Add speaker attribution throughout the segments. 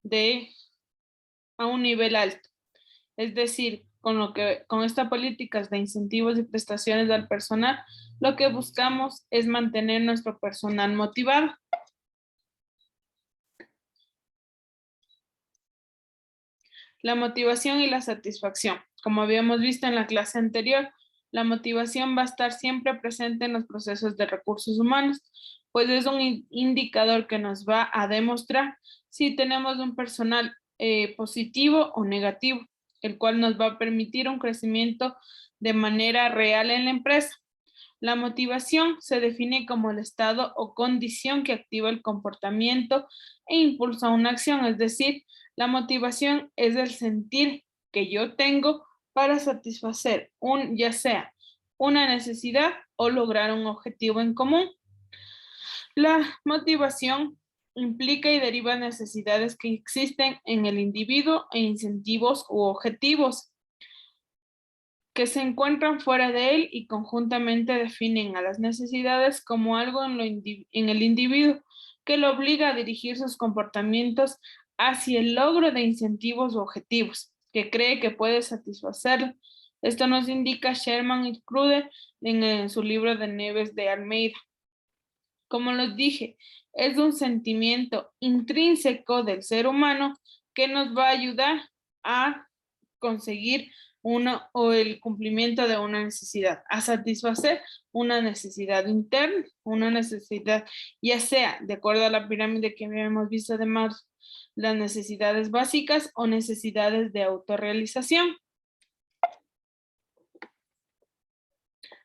Speaker 1: de a un nivel alto. Es decir, con estas políticas de incentivos y prestaciones al personal, lo que buscamos es mantener nuestro personal motivado. La motivación y la satisfacción. Como habíamos visto en la clase anterior, la motivación va a estar siempre presente en los procesos de recursos humanos, pues es un indicador que nos va a demostrar si tenemos un personal positivo o negativo, el cual nos va a permitir un crecimiento de manera real en la empresa. La motivación se define como el estado o condición que activa el comportamiento e impulsa una acción, es decir, la motivación es el sentir que yo tengo para satisfacer ya sea una necesidad o lograr un objetivo en común. La motivación implica y deriva necesidades que existen en el individuo e incentivos u objetivos que se encuentran fuera de él y conjuntamente definen a las necesidades como algo en el individuo que lo obliga a dirigir sus comportamientos hacia el logro de incentivos u objetivos que cree que puede satisfacer. Esto nos indica Sherman y Cruder en su libro de Neves de Almeida. Como les dije, es un sentimiento intrínseco del ser humano que nos va a ayudar a conseguir el cumplimiento de una necesidad, a satisfacer una necesidad interna, una necesidad, ya sea de acuerdo a la pirámide que habíamos visto de Maslow, las necesidades básicas o necesidades de autorrealización.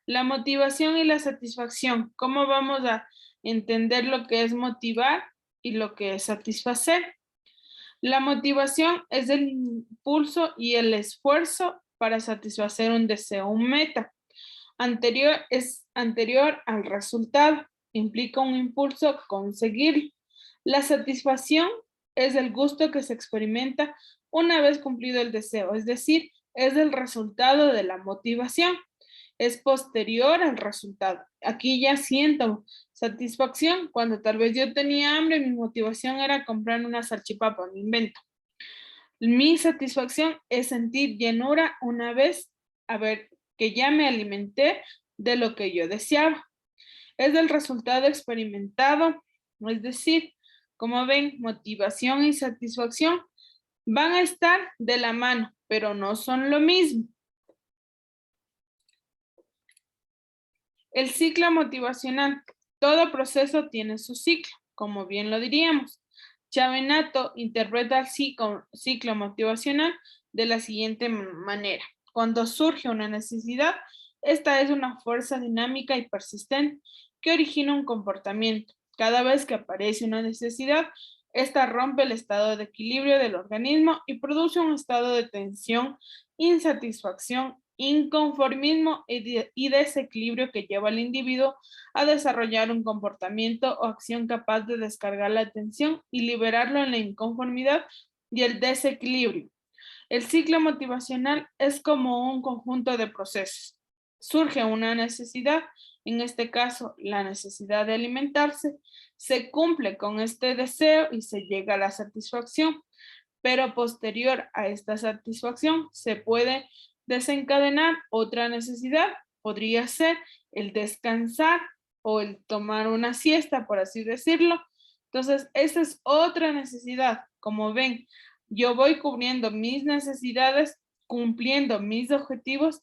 Speaker 1: La motivación y la satisfacción. ¿Cómo vamos a entender lo que es motivar y lo que es satisfacer? La motivación es el impulso y el esfuerzo para satisfacer un deseo, un meta. Es anterior al resultado, implica un impulso conseguirlo. La satisfacción es el gusto que se experimenta una vez cumplido el deseo, es decir, es el resultado de la motivación, es posterior al resultado. Aquí ya siento satisfacción cuando tal vez yo tenía hambre y mi motivación era comprar una salchipapa, me invento. Mi satisfacción es sentir llenura una vez a ver que ya me alimenté de lo que yo deseaba. Es el resultado experimentado, es decir, como ven, motivación y satisfacción van a estar de la mano, pero no son lo mismo. El ciclo motivacional. Todo proceso tiene su ciclo, como bien lo diríamos. Chavenato interpreta el ciclo motivacional de la siguiente manera. Cuando surge una necesidad, esta es una fuerza dinámica y persistente que origina un comportamiento. Cada vez que aparece una necesidad, esta rompe el estado de equilibrio del organismo y produce un estado de tensión, insatisfacción, inconformismo y desequilibrio que lleva al individuo a desarrollar un comportamiento o acción capaz de descargar la atención y liberarlo en la inconformidad y el desequilibrio. El ciclo motivacional es como un conjunto de procesos. Surge una necesidad, en este caso la necesidad de alimentarse, se cumple con este deseo y se llega a la satisfacción, pero posterior a esta satisfacción se puede desencadenar otra necesidad, podría ser el descansar o el tomar una siesta, por así decirlo. Entonces, esa es otra necesidad. Como ven, yo voy cubriendo mis necesidades, cumpliendo mis objetivos,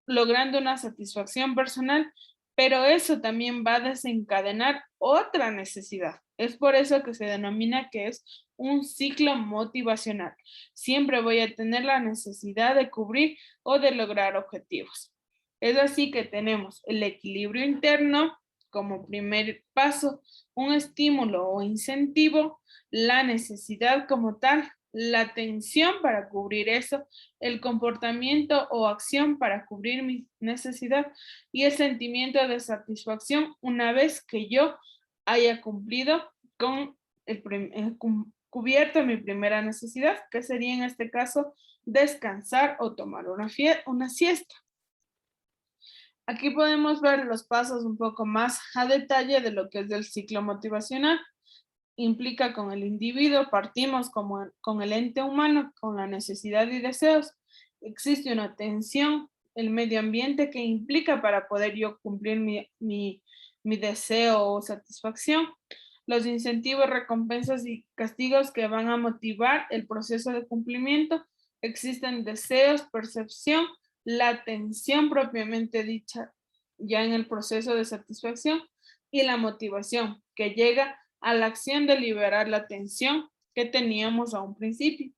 Speaker 1: logrando una satisfacción personal, pero eso también va a desencadenar otra necesidad. Es por eso que se denomina que es un ciclo motivacional. Siempre voy a tener la necesidad de cubrir o de lograr objetivos. Es así que tenemos el equilibrio interno como primer paso, un estímulo o incentivo, la necesidad como tal, la atención para cubrir eso, el comportamiento o acción para cubrir mi necesidad y el sentimiento de satisfacción una vez que yo haya cumplido con cubierto mi primera necesidad, que sería en este caso descansar o tomar una siesta. Aquí podemos ver los pasos un poco más a detalle de lo que es el ciclo motivacional. implica con el individuo, partimos con el ente humano, con la necesidad y deseos. Existe una tensión, el medio ambiente que implica para poder yo cumplir mi deseo o satisfacción. Los incentivos, recompensas y castigos que van a motivar el proceso de cumplimiento. Existen deseos, percepción, la atención propiamente dicha ya en el proceso de satisfacción y la motivación que llega a la acción de liberar la tensión que teníamos a un principio.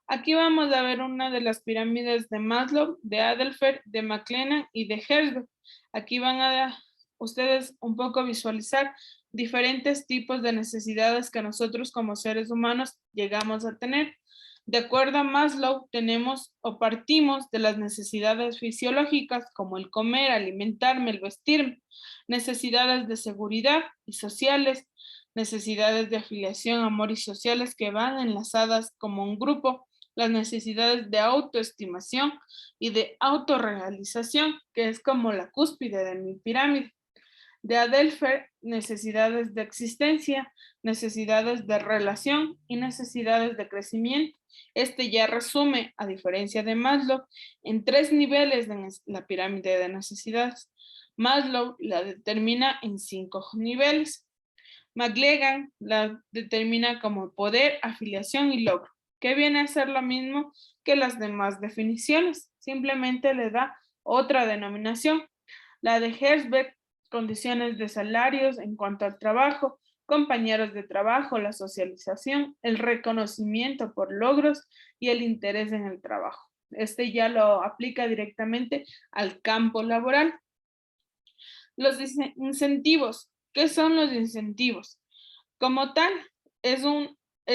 Speaker 1: Aquí vamos a ver una de las pirámides de Maslow, de Adolpher, de McLennan y de Herzberg. Aquí van a ustedes un poco visualizar diferentes tipos de necesidades que nosotros como seres humanos llegamos a tener. De acuerdo a Maslow, tenemos o partimos de las necesidades fisiológicas como el comer, alimentarme, el vestirme, necesidades de seguridad y sociales, necesidades de afiliación, amor y sociales que van enlazadas como un grupo, las necesidades de autoestimación y de autorrealización, que es como la cúspide de mi pirámide. De Adolpher, necesidades de existencia, necesidades de relación y necesidades de crecimiento. Este ya resume, a diferencia de Maslow, en 3 niveles de la pirámide de necesidades. Maslow la determina en 5 niveles. McLennan la determina como poder, afiliación y logro, que viene a ser lo mismo que las demás definiciones, simplemente le da otra denominación. La de Herzberg, condiciones de salarios en cuanto al trabajo, compañeros de trabajo, la socialización, el reconocimiento por logros y el interés en el trabajo. Este ya lo aplica directamente al campo laboral. Los incentivos. ¿Qué son los incentivos? Como tal, es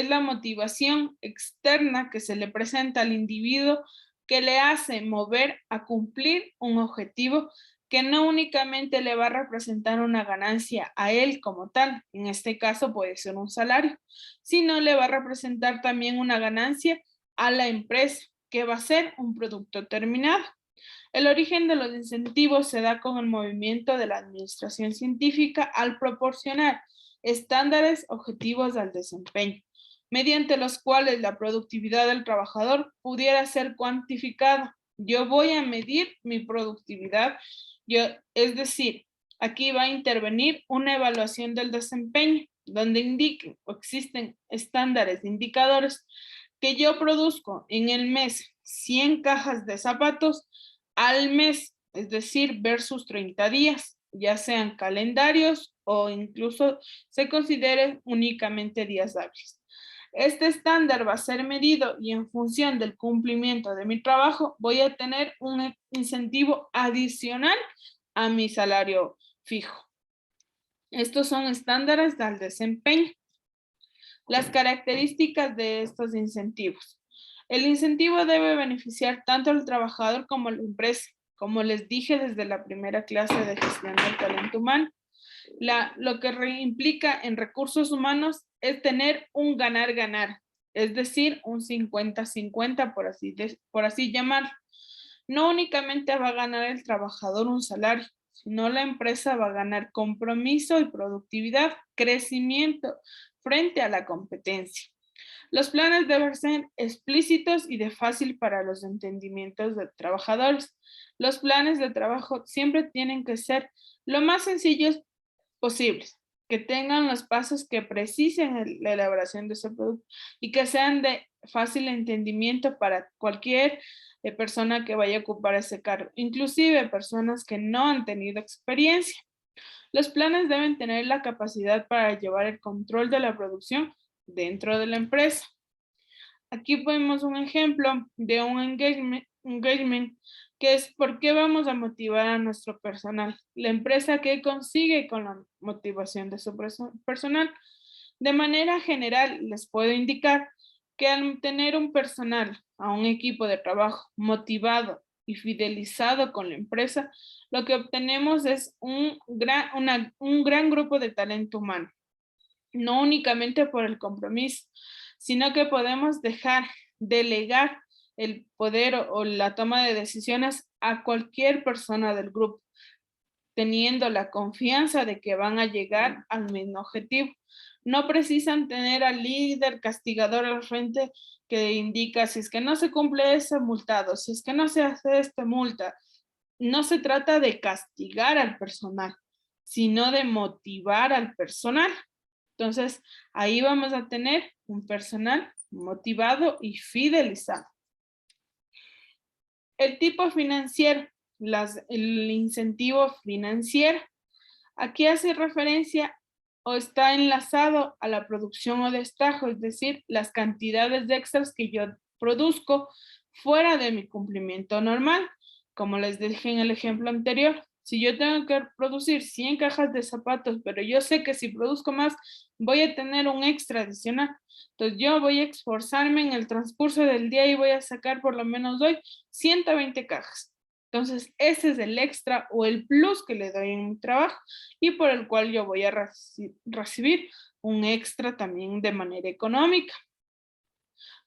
Speaker 1: la motivación externa que se le presenta al individuo que le hace mover a cumplir un objetivo que no únicamente le va a representar una ganancia a él como tal, en este caso puede ser un salario, sino le va a representar también una ganancia a la empresa, que va a ser un producto terminado. El origen de los incentivos se da con el movimiento de la administración científica al proporcionar estándares objetivos al desempeño, mediante los cuales la productividad del trabajador pudiera ser cuantificada. Yo voy a medir mi productividad, es decir, aquí va a intervenir una evaluación del desempeño, donde indiquen o existen estándares, indicadores que yo produzco en el mes 100 cajas de zapatos al mes, es decir, versus 30 días, ya sean calendarios o incluso se consideren únicamente días hábiles. Este estándar va a ser medido y en función del cumplimiento de mi trabajo voy a tener un incentivo adicional a mi salario fijo. Estos son estándares del desempeño. Las características de estos incentivos. El incentivo debe beneficiar tanto al trabajador como a la empresa, como les dije desde la primera clase de gestión del talento humano. Lo que implica en recursos humanos es tener un ganar-ganar, es decir, un 50-50 por así llamarlo. No únicamente va a ganar el trabajador un salario, sino la empresa va a ganar compromiso y productividad, crecimiento frente a la competencia. Los planes deben ser explícitos y de fácil para los entendimientos de trabajadores. Los planes de trabajo siempre tienen que ser lo más sencillos posibles, que tengan los pasos que precisen la elaboración de ese producto y que sean de fácil entendimiento para cualquier persona que vaya a ocupar ese cargo, inclusive personas que no han tenido experiencia. Los planes deben tener la capacidad para llevar el control de la producción dentro de la empresa. Aquí vemos un ejemplo de un engagement, que es por qué vamos a motivar a nuestro personal. La empresa que consigue con la motivación de su personal. De manera general, les puedo indicar que al tener un personal, a un equipo de trabajo motivado y fidelizado con la empresa, lo que obtenemos es un gran grupo de talento humano, no únicamente por el compromiso, sino que podemos delegar el poder o la toma de decisiones a cualquier persona del grupo. teniendo la confianza de que van a llegar al mismo objetivo. No precisan tener al líder castigador al frente que indica si es que no se cumple ese multado, si es que no se hace esta multa. No se trata de castigar al personal, sino de motivar al personal. Entonces, ahí vamos a tener un personal motivado y fidelizado. El tipo financiero, el incentivo financiero. Aquí hace referencia o está enlazado a la producción o destajo, es decir, las cantidades de extras que yo produzco fuera de mi cumplimiento normal. Como les dije en el ejemplo anterior, si yo tengo que producir 100 cajas de zapatos, pero yo sé que si produzco más, voy a tener un extra adicional. Entonces yo voy a esforzarme en el transcurso del día y voy a sacar por lo menos hoy 120 cajas. Entonces, ese es el extra o el plus que le doy en mi trabajo y por el cual yo voy a recibir un extra también de manera económica.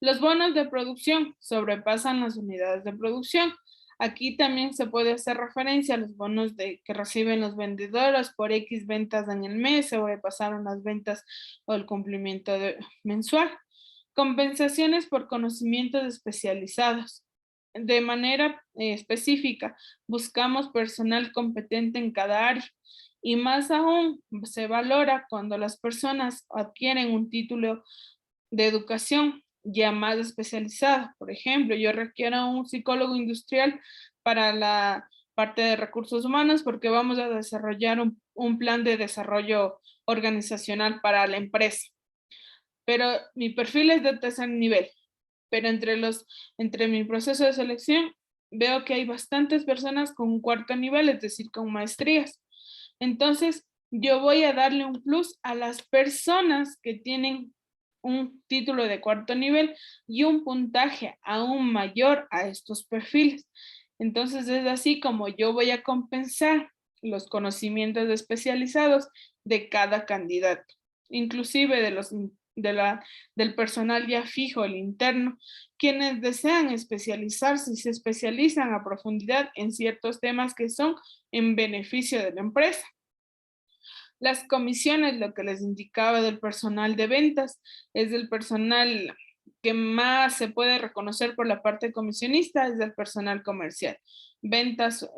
Speaker 1: Los bonos de producción sobrepasan las unidades de producción. Aquí también se puede hacer referencia a los bonos que reciben los vendedores por X ventas en el mes, se sobrepasaron las ventas o el cumplimiento mensual. Compensaciones por conocimientos especializados. De manera específica, buscamos personal competente en cada área y más aún se valora cuando las personas adquieren un título de educación ya más especializado. Por ejemplo, yo requiero un psicólogo industrial para la parte de recursos humanos porque vamos a desarrollar un plan de desarrollo organizacional para la empresa. Pero mi perfil es de tercer nivel, pero entre mi proceso de selección veo que hay bastantes personas con un cuarto nivel, es decir, con maestrías. Entonces, yo voy a darle un plus a las personas que tienen un título de cuarto nivel y un puntaje aún mayor a estos perfiles. Entonces, es así como yo voy a compensar los conocimientos especializados de cada candidato, inclusive del personal ya fijo, el interno, quienes desean especializarse y se especializan a profundidad en ciertos temas que son en beneficio de la empresa. Las comisiones, lo que les indicaba del personal de ventas, es del personal que más se puede reconocer por la parte comisionista, es del personal comercial. Ventas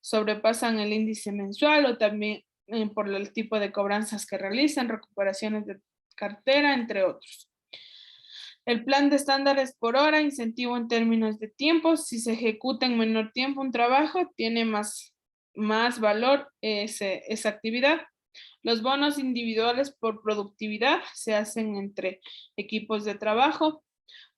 Speaker 1: sobrepasan el índice mensual o también por el tipo de cobranzas que realizan, recuperaciones de cartera, entre otros. El plan de estándares por hora, incentivo en términos de tiempo. Si se ejecuta en menor tiempo un trabajo, tiene más valor esa actividad. Los bonos individuales por productividad se hacen entre equipos de trabajo.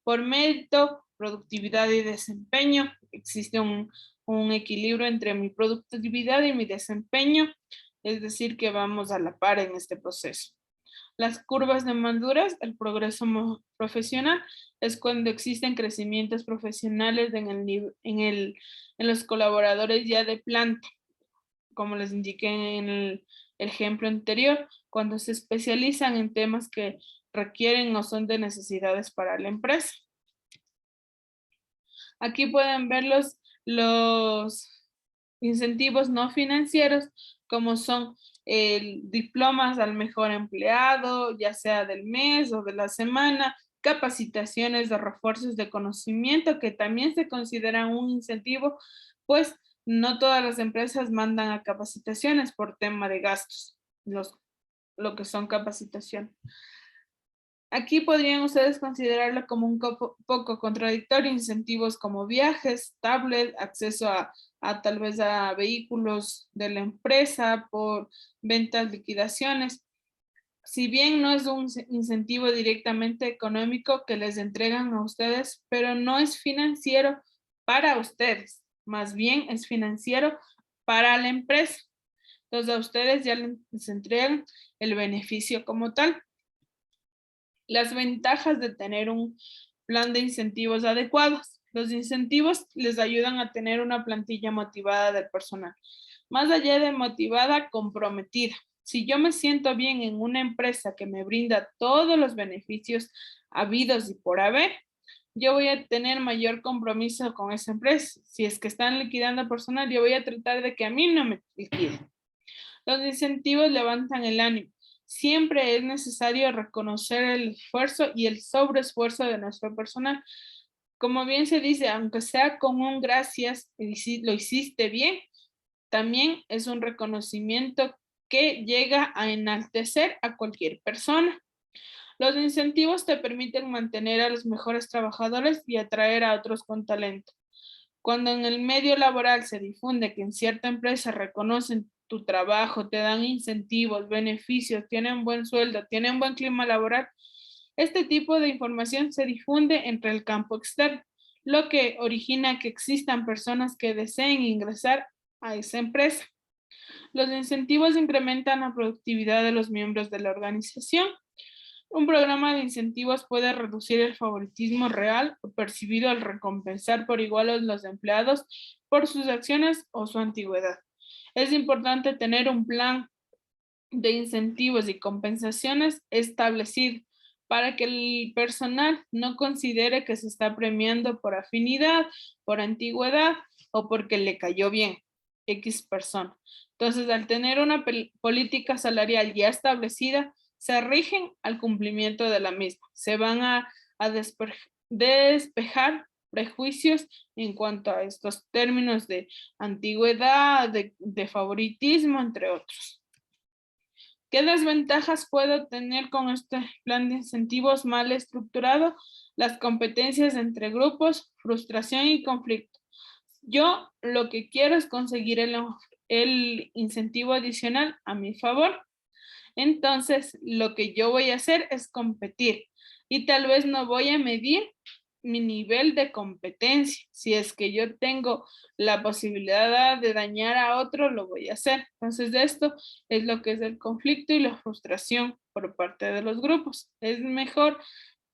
Speaker 1: Por mérito, productividad y desempeño, existe un equilibrio entre mi productividad y mi desempeño, es decir, que vamos a la par en este proceso. Las curvas de Maduras, el progreso profesional, es cuando existen crecimientos profesionales en los colaboradores ya de planta, como les indiqué en el ejemplo anterior, cuando se especializan en temas que requieren o son de necesidades para la empresa. Aquí pueden ver los incentivos no financieros, como son diplomas al mejor empleado, ya sea del mes o de la semana, capacitaciones de refuerzos de conocimiento, que también se consideran un incentivo, pues no todas las empresas mandan a capacitaciones por tema de gastos, lo que son capacitación. Aquí podrían ustedes considerarlo como un poco contradictorio, incentivos como viajes, tablet, acceso a tal vez a vehículos de la empresa por ventas, liquidaciones. Si bien no es un incentivo directamente económico que les entregan a ustedes, pero no es financiero para ustedes, más bien es financiero para la empresa. Entonces a ustedes ya les entregan el beneficio como tal. Las ventajas de tener un plan de incentivos adecuados. Los incentivos les ayudan a tener una plantilla motivada del personal. Más allá de motivada, comprometida. Si yo me siento bien en una empresa que me brinda todos los beneficios habidos y por haber, yo voy a tener mayor compromiso con esa empresa. Si es que están liquidando personal, yo voy a tratar de que a mí no me liquiden. Los incentivos levantan el ánimo. Siempre es necesario reconocer el esfuerzo y el sobreesfuerzo de nuestro personal. Como bien se dice, aunque sea con un gracias, lo hiciste bien, también es un reconocimiento que llega a enaltecer a cualquier persona. Los incentivos te permiten mantener a los mejores trabajadores y atraer a otros con talento. Cuando en el medio laboral se difunde que en cierta empresa reconocen tu trabajo, te dan incentivos, beneficios, tienen buen sueldo, tienen buen clima laboral, este tipo de información se difunde entre el campo externo, lo que origina que existan personas que deseen ingresar a esa empresa. Los incentivos incrementan la productividad de los miembros de la organización. Un programa de incentivos puede reducir el favoritismo real o percibido al recompensar por igual a los empleados por sus acciones o su antigüedad. Es importante tener un plan de incentivos y compensaciones establecido para que el personal no considere que se está premiando por afinidad, por antigüedad o porque le cayó bien X persona. Entonces, al tener una política salarial ya establecida, se rigen al cumplimiento de la misma. Se van a despejar prejuicios en cuanto a estos términos de antigüedad, de favoritismo, entre otros. ¿Qué desventajas puedo tener con este plan de incentivos mal estructurado? Las competencias entre grupos, frustración y conflicto. Yo lo que quiero es conseguir el incentivo adicional a mi favor. Entonces, lo que yo voy a hacer es competir y tal vez no voy a medir mi nivel de competencia. Si es que yo tengo la posibilidad de dañar a otro, lo voy a hacer. Entonces, de esto es lo que es el conflicto y la frustración por parte de los grupos. Es mejor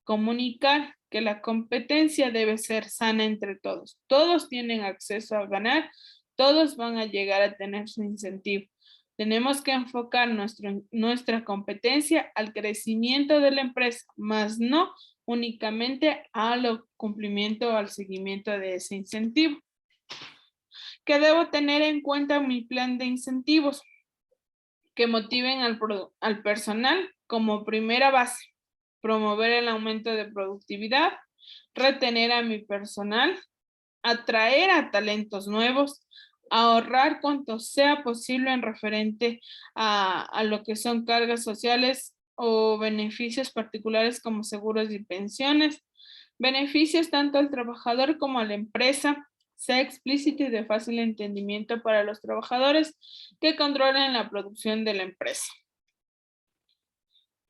Speaker 1: comunicar que la competencia debe ser sana entre todos. Todos tienen acceso a ganar, todos van a llegar a tener su incentivo. Tenemos que enfocar nuestra competencia al crecimiento de la empresa, más no únicamente al cumplimiento o al seguimiento de ese incentivo. ¿Qué debo tener en cuenta en mi plan de incentivos? Que motiven al personal como primera base, promover el aumento de productividad, retener a mi personal, atraer a talentos nuevos, ahorrar cuanto sea posible en referente a lo que son cargas sociales o beneficios particulares como seguros y pensiones, beneficios tanto al trabajador como a la empresa, sea explícito y de fácil entendimiento para los trabajadores que controlen la producción de la empresa.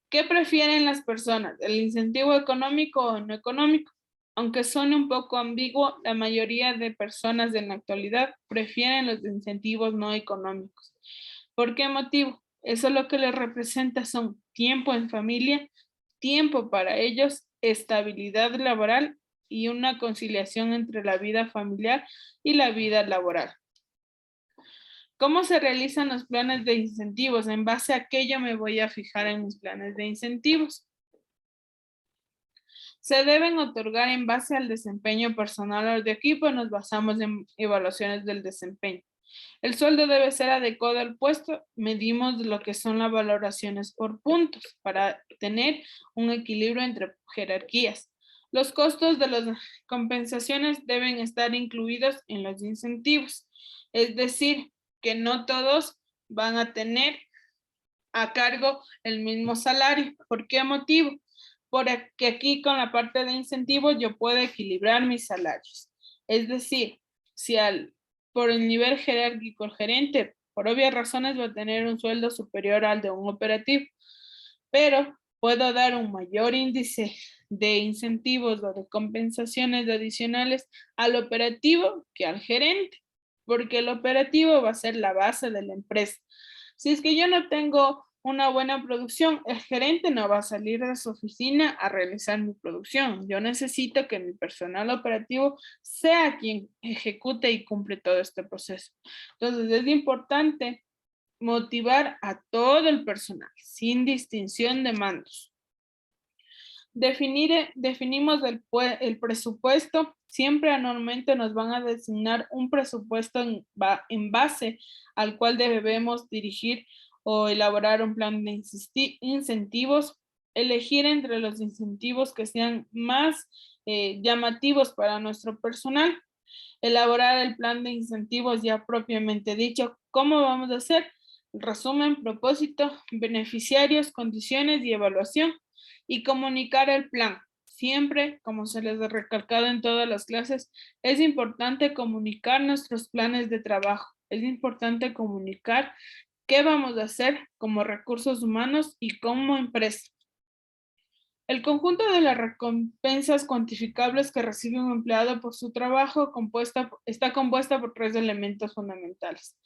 Speaker 1: ¿Qué prefieren las personas? ¿El incentivo económico o no económico? Aunque suene un poco ambiguo, la mayoría de personas en la actualidad prefieren los incentivos no económicos. ¿Por qué motivo? Eso lo que les representa son tiempo en familia, tiempo para ellos, estabilidad laboral y una conciliación entre la vida familiar y la vida laboral. ¿Cómo se realizan los planes de incentivos? En base a qué yo me voy a fijar en mis planes de incentivos. Se deben otorgar en base al desempeño personal o de equipo. Nos basamos en evaluaciones del desempeño. El sueldo debe ser adecuado al puesto. Medimos lo que son las valoraciones por puntos para tener un equilibrio entre jerarquías. Los costos de las compensaciones deben estar incluidos en los incentivos. Es decir, que no todos van a tener a cargo el mismo salario. ¿Por qué motivo? Porque aquí con la parte de incentivos yo puedo equilibrar mis salarios. Es decir, si por el nivel jerárquico el gerente, por obvias razones, va a tener un sueldo superior al de un operativo, pero puedo dar un mayor índice de incentivos o de compensaciones adicionales al operativo que al gerente, porque el operativo va a ser la base de la empresa. Si es que yo no tengo una buena producción, el gerente no va a salir de su oficina a realizar mi producción. Yo necesito que mi personal operativo sea quien ejecute y cumple todo este proceso. Entonces, es importante motivar a todo el personal, sin distinción de mandos. Definimos el presupuesto. Siempre anualmente nos van a designar un presupuesto en base al cual debemos dirigir o elaborar un plan de incentivos, elegir entre los incentivos que sean más llamativos para nuestro personal, elaborar el plan de incentivos ya propiamente dicho. ¿Cómo vamos a hacer? Resumen, propósito, beneficiarios, condiciones y evaluación, y comunicar el plan. Siempre, como se les ha recalcado en todas las clases, es importante comunicar nuestros planes de trabajo. Es importante comunicar qué vamos a hacer como recursos humanos y como empresa. El conjunto de las recompensas cuantificables que recibe un empleado por su trabajo está compuesta por 3 elementos fundamentales.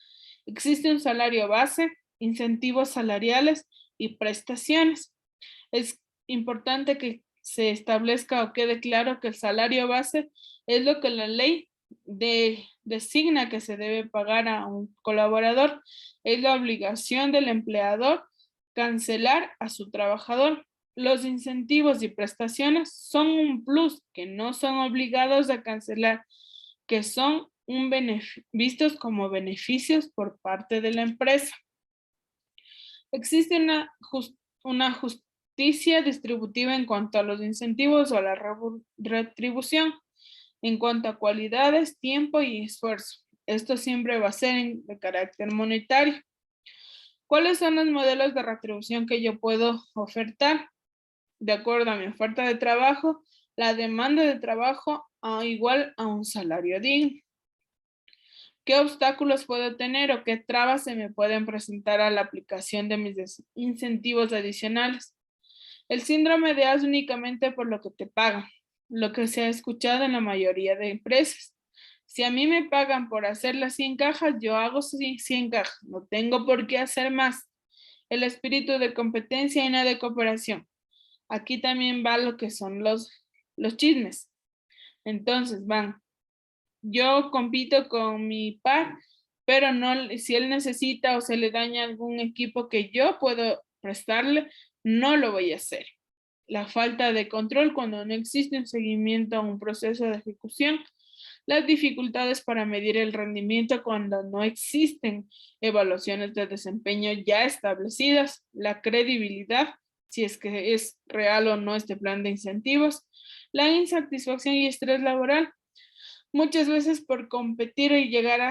Speaker 1: Existe un salario base, incentivos salariales y prestaciones. Es importante que se establezca o quede claro que el salario base es lo que la ley designa que se debe pagar a un colaborador. Es la obligación del empleador cancelar a su trabajador. Los incentivos y prestaciones son un plus que no son obligados a cancelar, que son vistos como beneficios por parte de la empresa. Existe una justicia distributiva en cuanto a los incentivos o a la retribución, en cuanto a cualidades, tiempo y esfuerzo. Esto siempre va a ser de carácter monetario. ¿Cuáles son los modelos de retribución que yo puedo ofertar? De acuerdo a mi oferta de trabajo, la demanda de trabajo igual a un salario digno. ¿Qué obstáculos puedo tener o qué trabas se me pueden presentar a la aplicación de mis incentivos adicionales? El síndrome de haz únicamente por lo que te pagan, lo que se ha escuchado en la mayoría de empresas. Si a mí me pagan por hacer las 100 cajas, yo hago 100 cajas, no tengo por qué hacer más. El espíritu de competencia y no de cooperación. Aquí también va lo que son los chismes. Entonces yo compito con mi par, pero no, si él necesita o se le daña algún equipo que yo puedo prestarle, no lo voy a hacer. La falta de control cuando no existe un seguimiento a un proceso de ejecución, las dificultades para medir el rendimiento cuando no existen evaluaciones de desempeño ya establecidas, la credibilidad, si es que es real o no este plan de incentivos, la insatisfacción y estrés laboral, muchas veces por competir y llegar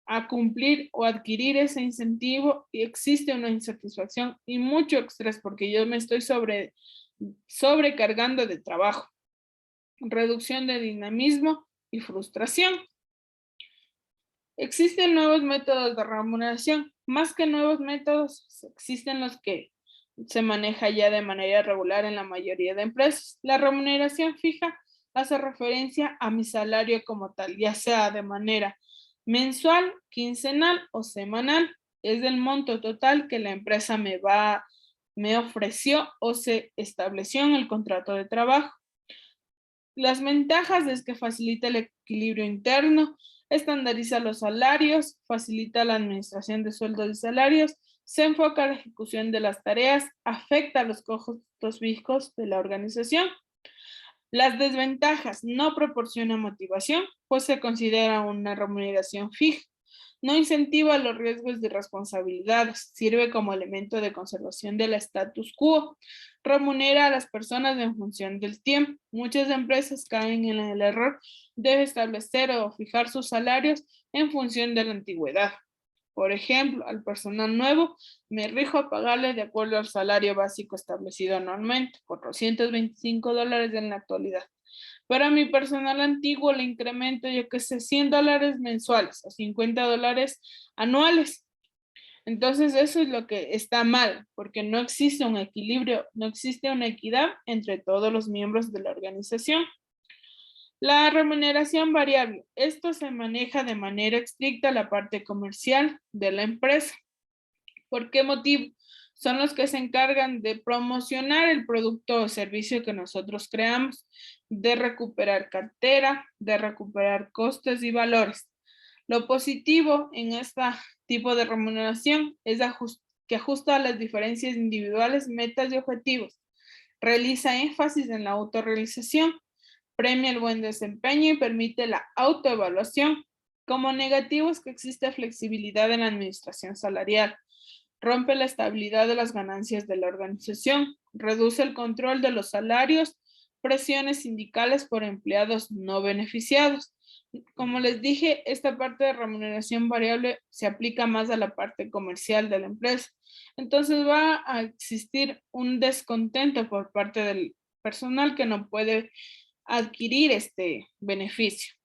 Speaker 1: a cumplir o adquirir ese incentivo y existe una insatisfacción y mucho estrés porque yo me estoy sobrecargando de trabajo, reducción de dinamismo y frustración. Existen nuevos métodos de remuneración, más que nuevos métodos, existen los que se maneja ya de manera regular en la mayoría de empresas. La remuneración fija hace referencia a mi salario como tal, ya sea de manera mensual, quincenal o semanal. Es del monto total que la empresa me ofreció o se estableció en el contrato de trabajo. Las ventajas es que facilita el equilibrio interno, estandariza los salarios, facilita la administración de sueldos y salarios, se enfoca a la ejecución de las tareas, afecta los costos fijos de la organización. Las desventajas: no proporciona motivación, pues se considera una remuneración fija. No incentiva los riesgos de responsabilidades, sirve como elemento de conservación del status quo, remunera a las personas en función del tiempo. Muchas empresas caen en el error de establecer o fijar sus salarios en función de la antigüedad. Por ejemplo, al personal nuevo me rijo a pagarle de acuerdo al salario básico establecido anualmente, $425 en la actualidad. Pero a mi personal antiguo le incremento, yo que sé, $100 mensuales o $50 anuales. Entonces eso es lo que está mal, porque no existe un equilibrio, no existe una equidad entre todos los miembros de la organización. La remuneración variable. Esto se maneja de manera estricta la parte comercial de la empresa. ¿Por qué motivo? Son los que se encargan de promocionar el producto o servicio que nosotros creamos, de recuperar cartera, de recuperar costes y valores. Lo positivo en este tipo de remuneración es que ajusta a las diferencias individuales, metas y objetivos. Realiza énfasis en la autorrealización, premia el buen desempeño y permite la autoevaluación. Como negativo es que existe flexibilidad en la administración salarial, rompe la estabilidad de las ganancias de la organización, reduce el control de los salarios, presiones sindicales por empleados no beneficiados. Como les dije, esta parte de remuneración variable se aplica más a la parte comercial de la empresa. Entonces va a existir un descontento por parte del personal que no puede adquirir este beneficio.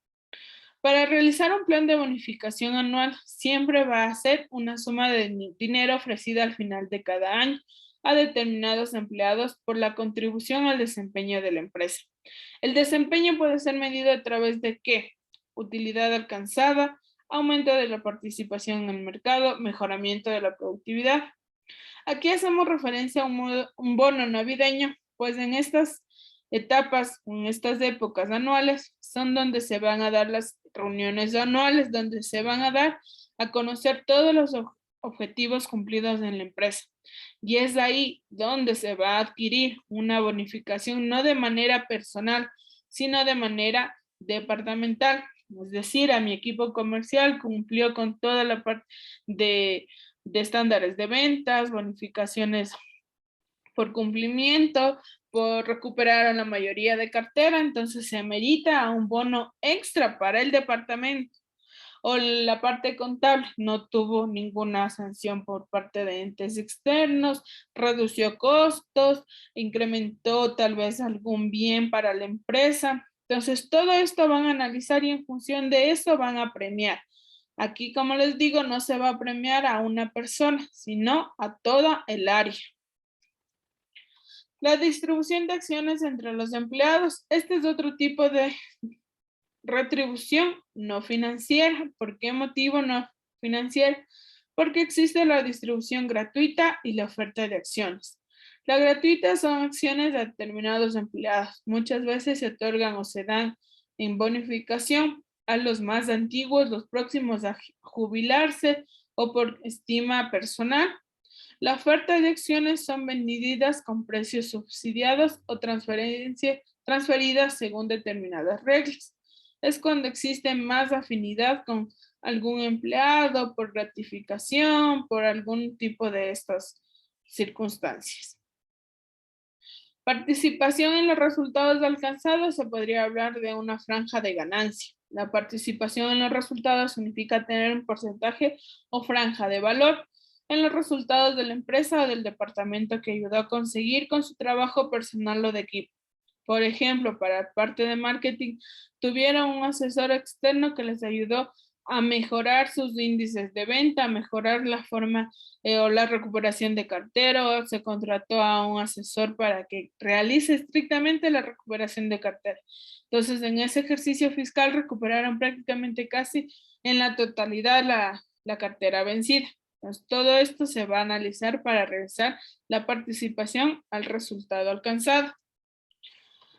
Speaker 1: Para realizar un plan de bonificación anual, siempre va a ser una suma de dinero ofrecida al final de cada año a determinados empleados por la contribución al desempeño de la empresa. El desempeño puede ser medido a través de ¿qué? Utilidad alcanzada, aumento de la participación en el mercado, mejoramiento de la productividad. Aquí hacemos referencia a un bono navideño, pues en estas etapas, en estas épocas anuales, son donde se van a dar las reuniones anuales, donde se van a dar a conocer todos los objetivos cumplidos en la empresa. Y es ahí donde se va a adquirir una bonificación, no de manera personal, sino de manera departamental. Es decir, a mi equipo comercial cumplió con toda la parte de estándares de ventas, bonificaciones por cumplimiento, por recuperar la mayoría de cartera, entonces se amerita un bono extra para el departamento. O la parte contable no tuvo ninguna sanción por parte de entes externos, redució costos, incrementó tal vez algún bien para la empresa. Entonces, todo esto van a analizar y en función de eso van a premiar. Aquí, como les digo, no se va a premiar a una persona, sino a toda el área. La distribución de acciones entre los empleados. Este es otro tipo de retribución no financiera. ¿Por qué motivo no financiera? Porque existe la distribución gratuita y la oferta de acciones. La gratuita son acciones de determinados empleados. Muchas veces se otorgan o se dan en bonificación a los más antiguos, los próximos a jubilarse o por estima personal. La oferta de acciones son vendidas con precios subsidiados o transferidas según determinadas reglas. Es cuando existe más afinidad con algún empleado por gratificación, por algún tipo de estas circunstancias. Participación en los resultados alcanzados, se podría hablar de una franja de ganancia. La participación en los resultados significa tener un porcentaje o franja de valor en los resultados de la empresa o del departamento que ayudó a conseguir con su trabajo personal o de equipo. Por ejemplo, para parte de marketing, tuvieron un asesor externo que les ayudó a mejorar sus índices de venta, a mejorar la forma o la recuperación de cartera, o se contrató a un asesor para que realice estrictamente la recuperación de cartera. Entonces, en ese ejercicio fiscal recuperaron prácticamente casi en la totalidad la cartera vencida. Entonces, todo esto se va a analizar para revisar la participación al resultado alcanzado.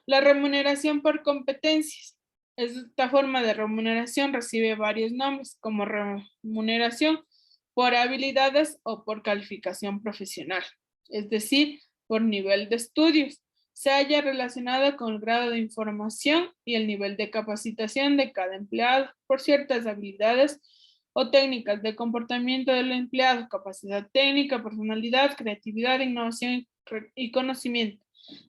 Speaker 1: La remuneración por competencias. Esta forma de remuneración recibe varios nombres, como remuneración por habilidades o por calificación profesional, es decir, por nivel de estudios. Se halla relacionada con el grado de información y el nivel de capacitación de cada empleado por ciertas habilidades o técnicas de comportamiento del empleado, capacidad técnica, personalidad, creatividad, innovación y conocimiento.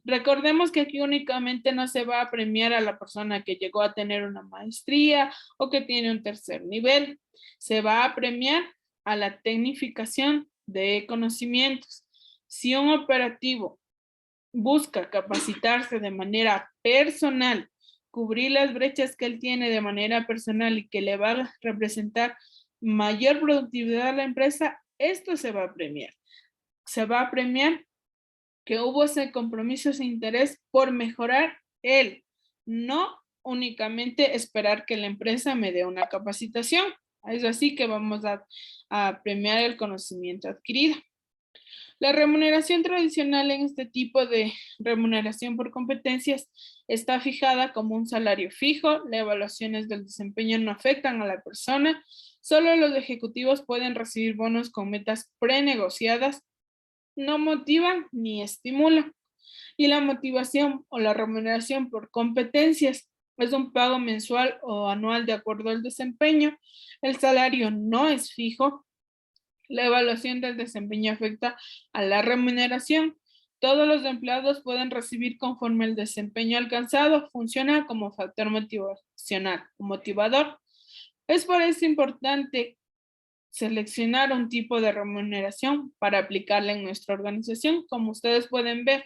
Speaker 1: Recordemos que aquí únicamente no se va a premiar a la persona que llegó a tener una maestría o que tiene un tercer nivel. Se va a premiar a la tecnificación de conocimientos. Si un operativo busca capacitarse de manera personal, cubrir las brechas que él tiene de manera personal y que le va a representar mayor productividad a la empresa, esto se va a premiar. Se va a premiar que hubo ese compromiso, ese interés por mejorar él, no únicamente esperar que la empresa me dé una capacitación. Es así que vamos a premiar el conocimiento adquirido. La remuneración tradicional en este tipo de remuneración por competencias está fijada como un salario fijo. Las evaluaciones del desempeño no afectan a la persona. Solo los ejecutivos pueden recibir bonos con metas prenegociadas. No motivan ni estimulan. Y la motivación o la remuneración por competencias es un pago mensual o anual de acuerdo al desempeño. El salario no es fijo. La evaluación del desempeño afecta a la remuneración. Todos los empleados pueden recibir conforme el desempeño alcanzado. Funciona como factor motivacional o motivador. Es por eso importante seleccionar un tipo de remuneración para aplicarla en nuestra organización. Como ustedes pueden ver,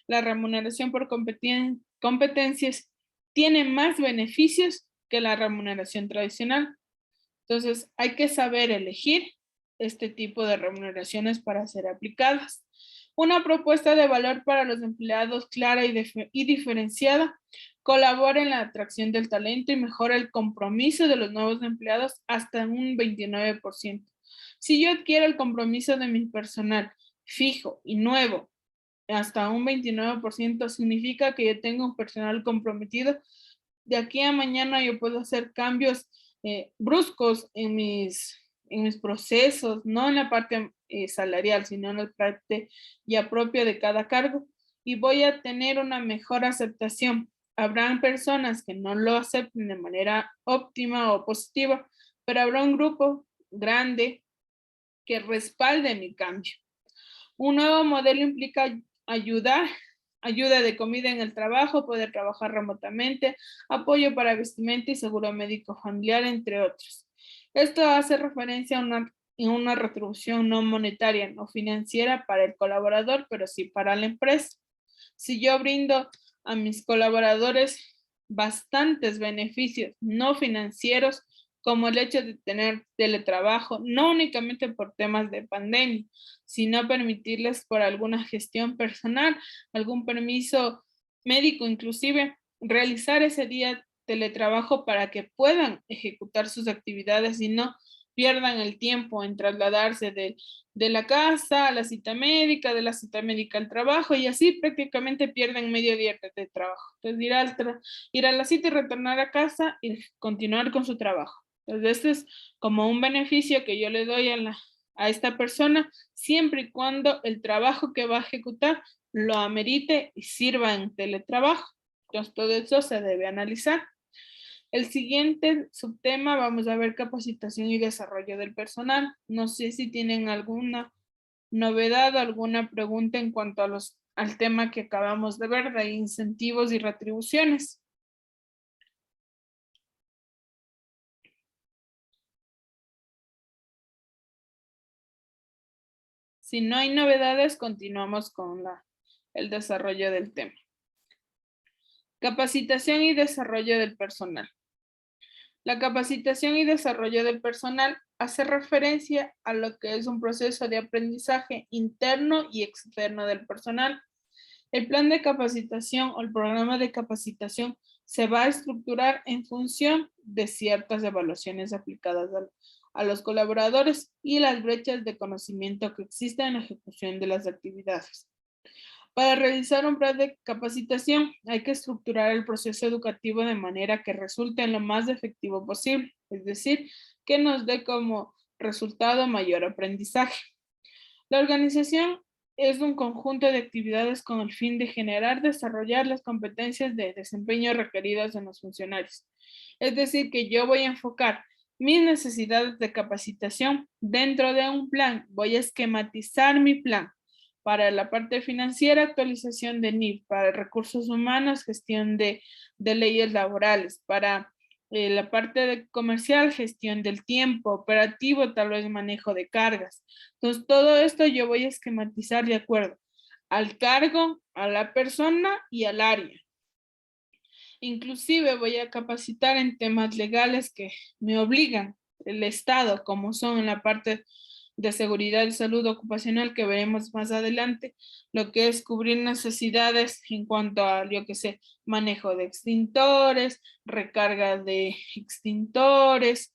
Speaker 1: la remuneración por competencias tiene más beneficios que la remuneración tradicional. Entonces, hay que saber elegir este tipo de remuneraciones para ser aplicadas. Una propuesta de valor para los empleados clara y diferenciada colabora en la atracción del talento y mejora el compromiso de los nuevos empleados hasta un 29%. Si yo adquiero el compromiso de mi personal fijo y nuevo hasta un 29%, significa que yo tengo un personal comprometido. De aquí a mañana yo puedo hacer cambios bruscos en mis procesos, no en la parte salarial, sino en la parte ya propia de cada cargo, y voy a tener una mejor aceptación. Habrán personas que no lo acepten de manera óptima o positiva, pero habrá un grupo grande que respalde mi cambio. Un nuevo modelo implica ayuda de comida en el trabajo, poder trabajar remotamente, apoyo para vestimenta y seguro médico familiar, entre otros. Esto hace referencia a una retribución no monetaria, no financiera para el colaborador, pero sí para la empresa. Si yo brindo a mis colaboradores bastantes beneficios no financieros, como el hecho de tener teletrabajo, no únicamente por temas de pandemia, sino permitirles por alguna gestión personal, algún permiso médico, inclusive realizar ese día teletrabajo para que puedan ejecutar sus actividades y no pierdan el tiempo en trasladarse de la casa a la cita médica, de la cita médica al trabajo, y así prácticamente pierden medio día de trabajo. Entonces ir a la cita y retornar a casa y continuar con su trabajo. Entonces este es como un beneficio que yo le doy a esta persona, siempre y cuando el trabajo que va a ejecutar lo amerite y sirva en teletrabajo. Entonces todo eso se debe analizar. El siguiente subtema, vamos a ver capacitación y desarrollo del personal. No sé si tienen alguna novedad o alguna pregunta en cuanto al tema que acabamos de ver, de incentivos y retribuciones. Si no hay novedades, continuamos con el desarrollo del tema. Capacitación y desarrollo del personal. La capacitación y desarrollo del personal hace referencia a lo que es un proceso de aprendizaje interno y externo del personal. El plan de capacitación o el programa de capacitación se va a estructurar en función de ciertas evaluaciones aplicadas a los colaboradores y las brechas de conocimiento que existen en la ejecución de las actividades. Para realizar un plan de capacitación hay que estructurar el proceso educativo de manera que resulte en lo más efectivo posible, es decir, que nos dé como resultado mayor aprendizaje. La organización es un conjunto de actividades con el fin de generar, desarrollar las competencias de desempeño requeridas en los funcionarios. Es decir, que yo voy a enfocar mis necesidades de capacitación dentro de un plan, voy a esquematizar mi plan. Para la parte financiera, actualización de NIF, para recursos humanos, gestión de leyes laborales, para la parte de comercial, gestión del tiempo, operativo, tal vez manejo de cargas. Entonces, todo esto yo voy a esquematizar de acuerdo al cargo, a la persona y al área. Inclusive voy a capacitar en temas legales que me obligan el Estado, como son en la parte de seguridad y salud ocupacional que veremos más adelante, lo que es cubrir necesidades en cuanto a, yo que sé, manejo de extintores, recarga de extintores,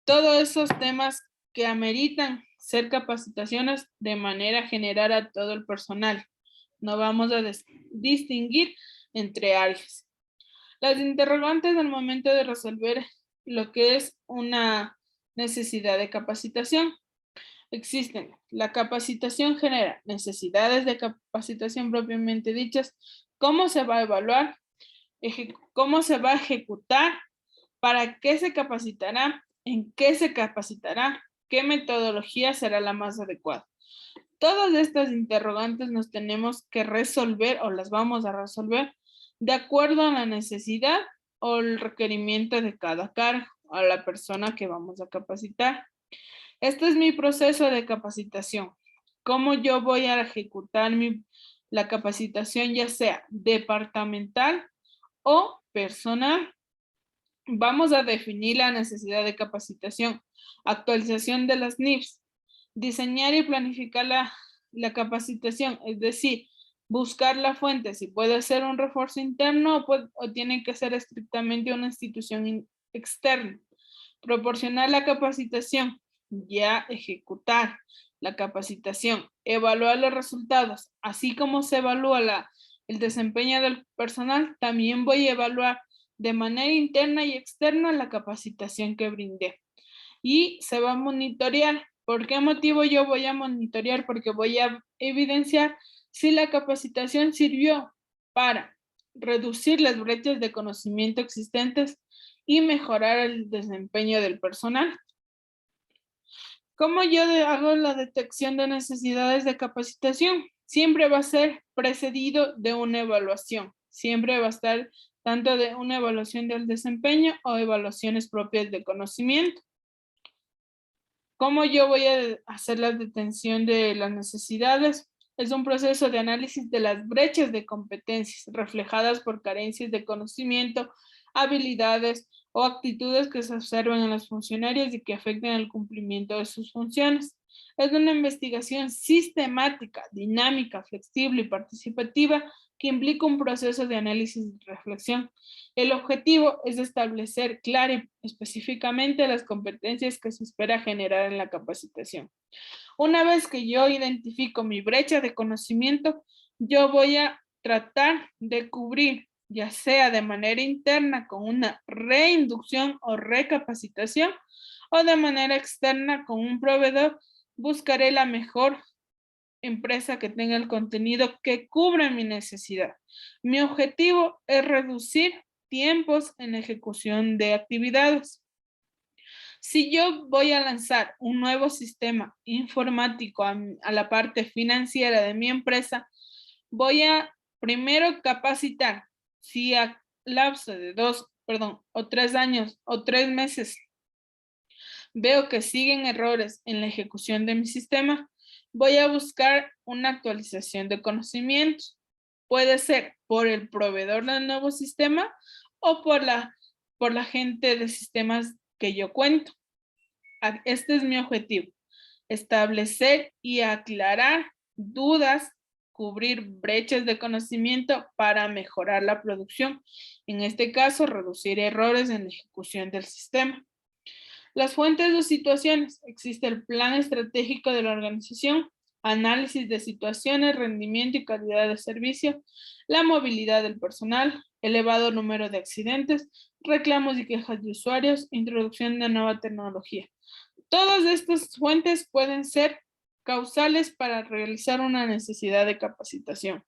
Speaker 1: todos esos temas que ameritan ser capacitaciones de manera general a todo el personal. No vamos a distinguir entre áreas. Las interrogantes al momento de resolver lo que es una necesidad de capacitación. Existen. La capacitación genera necesidades de capacitación propiamente dichas. ¿Cómo se va a evaluar? ¿Cómo se va a ejecutar? ¿Para qué se capacitará? ¿En qué se capacitará? ¿Qué metodología será la más adecuada? Todas estas interrogantes nos tenemos que resolver o las vamos a resolver de acuerdo a la necesidad o el requerimiento de cada cargo a la persona que vamos a capacitar. Este es mi proceso de capacitación. ¿Cómo yo voy a ejecutar la capacitación, ya sea departamental o personal? Vamos a definir la necesidad de capacitación, actualización de las NIFs, diseñar y planificar la capacitación, es decir, buscar la fuente, si puede ser un refuerzo interno o tiene que ser estrictamente una institución externa. Proporcionar la capacitación, ya ejecutar la capacitación, evaluar los resultados, así como se evalúa el desempeño del personal, también voy a evaluar de manera interna y externa la capacitación que brindé. Y se va a monitorear. ¿Por qué motivo yo voy a monitorear? Porque voy a evidenciar si la capacitación sirvió para reducir las brechas de conocimiento existentes y mejorar el desempeño del personal. ¿Cómo yo hago la detección de necesidades de capacitación? Siempre va a ser precedido de una evaluación. Siempre va a estar tanto de una evaluación del desempeño o evaluaciones propias de conocimiento. ¿Cómo yo voy a hacer la detención de las necesidades? Es un proceso de análisis de las brechas de competencias reflejadas por carencias de conocimiento, habilidades o actitudes que se observan en los funcionarios y que afecten el cumplimiento de sus funciones. Es una investigación sistemática, dinámica, flexible y participativa que implica un proceso de análisis y reflexión. El objetivo es establecer clara y específicamente las competencias que se espera generar en la capacitación. Una vez que yo identifico mi brecha de conocimiento, yo voy a tratar de cubrir, ya sea de manera interna con una reinducción o recapacitación, o de manera externa con un proveedor, buscaré la mejor empresa que tenga el contenido que cubra mi necesidad. Mi objetivo es reducir tiempos en ejecución de actividades. Si yo voy a lanzar un nuevo sistema informático a la parte financiera de mi empresa, voy a primero capacitar. Si a lapso de 3 años o 3 meses veo que siguen errores en la ejecución de mi sistema, voy a buscar una actualización de conocimientos. Puede ser por el proveedor del nuevo sistema o por la gente de sistemas que yo cuento. Este es mi objetivo, establecer y aclarar dudas, cubrir brechas de conocimiento para mejorar la producción. En este caso, reducir errores en la ejecución del sistema. Las fuentes de situaciones. Existe el plan estratégico de la organización, análisis de situaciones, rendimiento y calidad de servicio, la movilidad del personal, elevado número de accidentes, reclamos y quejas de usuarios, introducción de nueva tecnología. Todas estas fuentes pueden ser causales para realizar una necesidad de capacitación.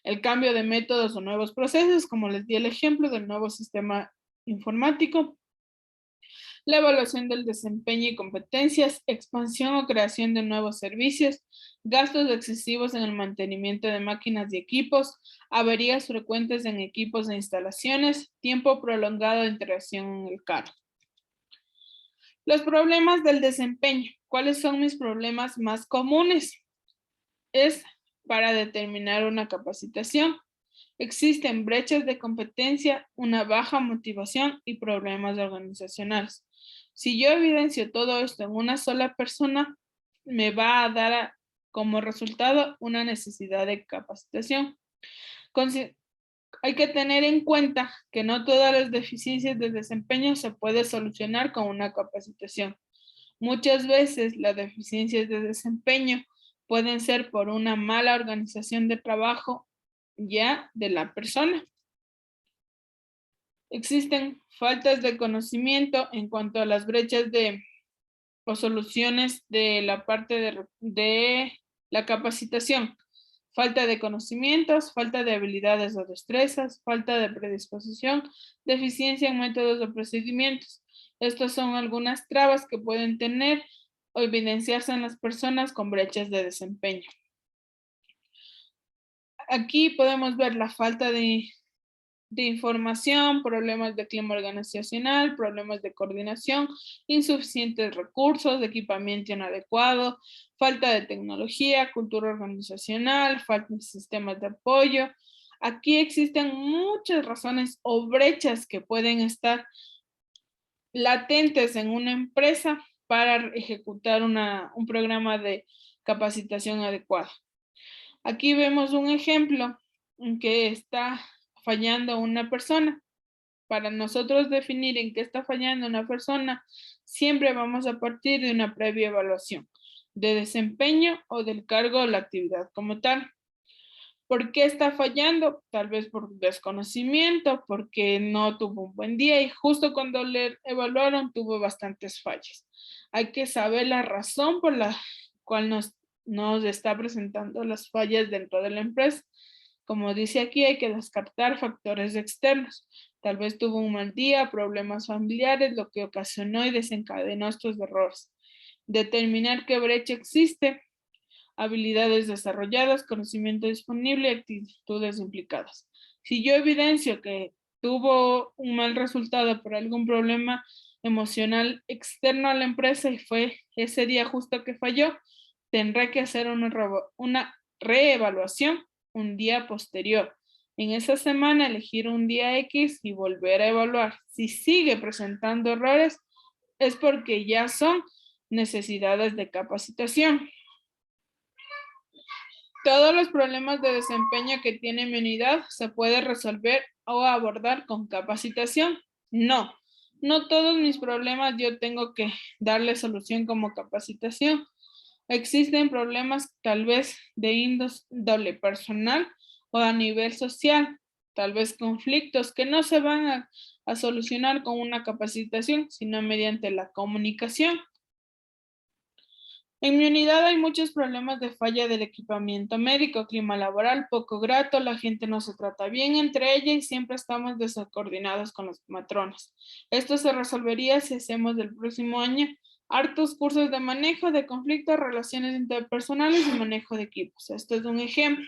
Speaker 1: El cambio de métodos o nuevos procesos, como les di el ejemplo del nuevo sistema informático, la evaluación del desempeño y competencias, expansión o creación de nuevos servicios, gastos excesivos en el mantenimiento de máquinas y equipos, averías frecuentes en equipos e instalaciones, tiempo prolongado de interacción en el carro. Los problemas del desempeño. ¿Cuáles son mis problemas más comunes? Es para determinar una capacitación. Existen brechas de competencia, una baja motivación y problemas organizacionales. Si yo evidencio todo esto en una sola persona, me va a dar como resultado una necesidad de capacitación. Hay que tener en cuenta que no todas las deficiencias de desempeño se puede solucionar con una capacitación. Muchas veces las deficiencias de desempeño pueden ser por una mala organización de trabajo ya de la persona. Existen faltas de conocimiento en cuanto a las brechas de o soluciones de la parte de la capacitación. Falta de conocimientos, falta de habilidades o destrezas, falta de predisposición, deficiencia en métodos o procedimientos. Estas son algunas trabas que pueden tener o evidenciarse en las personas con brechas de desempeño. Aquí podemos ver la falta de información, problemas de clima organizacional, problemas de coordinación, insuficientes recursos, equipamiento inadecuado, falta de tecnología, cultura organizacional, falta de sistemas de apoyo. Aquí existen muchas razones o brechas que pueden estar latentes en una empresa para ejecutar un programa de capacitación adecuado. Aquí vemos un ejemplo en que está fallando una persona. Para nosotros definir en qué está fallando una persona, siempre vamos a partir de una previa evaluación de desempeño o del cargo o la actividad como tal. ¿Por qué está fallando? Tal vez por desconocimiento, porque no tuvo un buen día y justo cuando le evaluaron tuvo bastantes fallas. Hay que saber la razón por la cual nos está presentando las fallas dentro de la empresa. Como dice aquí, hay que descartar factores externos. Tal vez tuvo un mal día, problemas familiares, lo que ocasionó y desencadenó estos errores. Determinar qué brecha existe, habilidades desarrolladas, conocimiento disponible y actitudes implicadas. Si yo evidencio que tuvo un mal resultado por algún problema emocional externo a la empresa y fue ese día justo que falló, tendré que hacer una reevaluación un día posterior. En esa semana elegir un día X y volver a evaluar. Si sigue presentando errores, es porque ya son necesidades de capacitación. ¿Todos los problemas de desempeño que tiene mi unidad se puede resolver o abordar con capacitación? No, no todos mis problemas yo tengo que darle solución como capacitación. Existen problemas tal vez de índole personal o a nivel social, tal vez conflictos que no se van a solucionar con una capacitación, sino mediante la comunicación. En mi unidad hay muchos problemas de falla del equipamiento médico, clima laboral poco grato, la gente no se trata bien entre ella y siempre estamos descoordinados con los matrones. Esto se resolvería si hacemos del próximo año hartos cursos de manejo de conflictos, relaciones interpersonales y manejo de equipos. Esto es un ejemplo.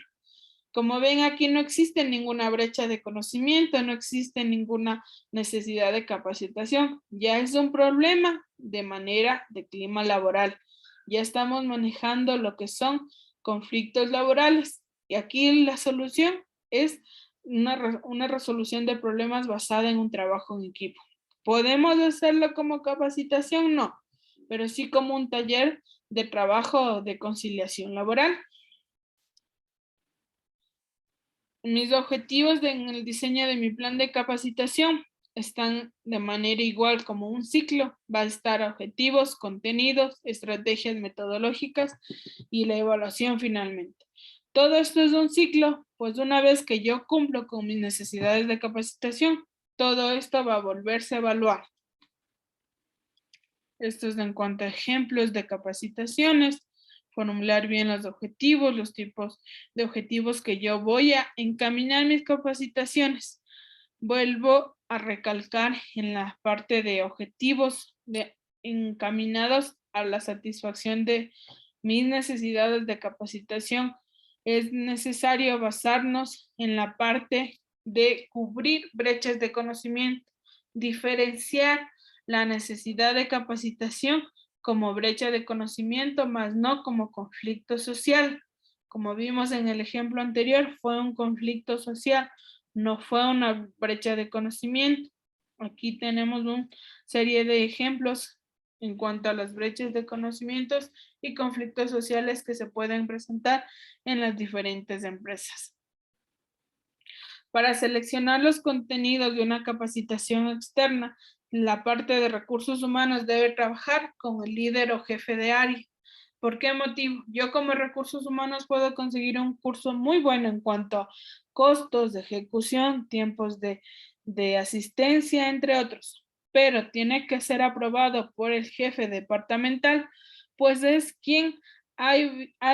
Speaker 1: Como ven, aquí no existe ninguna brecha de conocimiento, no existe ninguna necesidad de capacitación. Ya es un problema de manera de clima laboral. Ya estamos manejando lo que son conflictos laborales. Y aquí la solución es una resolución de problemas basada en un trabajo en equipo. ¿Podemos hacerlo como capacitación? No, pero sí como un taller de trabajo de conciliación laboral. Mis objetivos en el diseño de mi plan de capacitación están de manera igual como un ciclo. Va a estar objetivos, contenidos, estrategias metodológicas y la evaluación finalmente. Todo esto es un ciclo, pues una vez que yo cumplo con mis necesidades de capacitación, todo esto va a volverse a evaluar. Esto es en cuanto a ejemplos de capacitaciones, formular bien los objetivos, los tipos de objetivos que yo voy a encaminar mis capacitaciones. Vuelvo a recalcar en la parte de objetivos encaminados a la satisfacción de mis necesidades de capacitación. Es necesario basarnos en la parte de cubrir brechas de conocimiento, diferenciar la necesidad de capacitación como brecha de conocimiento, más no como conflicto social. Como vimos en el ejemplo anterior, fue un conflicto social, no fue una brecha de conocimiento. Aquí tenemos una serie de ejemplos en cuanto a las brechas de conocimientos y conflictos sociales que se pueden presentar en las diferentes empresas. Para seleccionar los contenidos de una capacitación externa, la parte de recursos humanos debe trabajar con el líder o jefe de área. ¿Por qué motivo? Yo como recursos humanos puedo conseguir un curso muy bueno en cuanto a costos de ejecución, tiempos de asistencia, entre otros. pero tiene que ser aprobado por el jefe departamental, pues es quien ha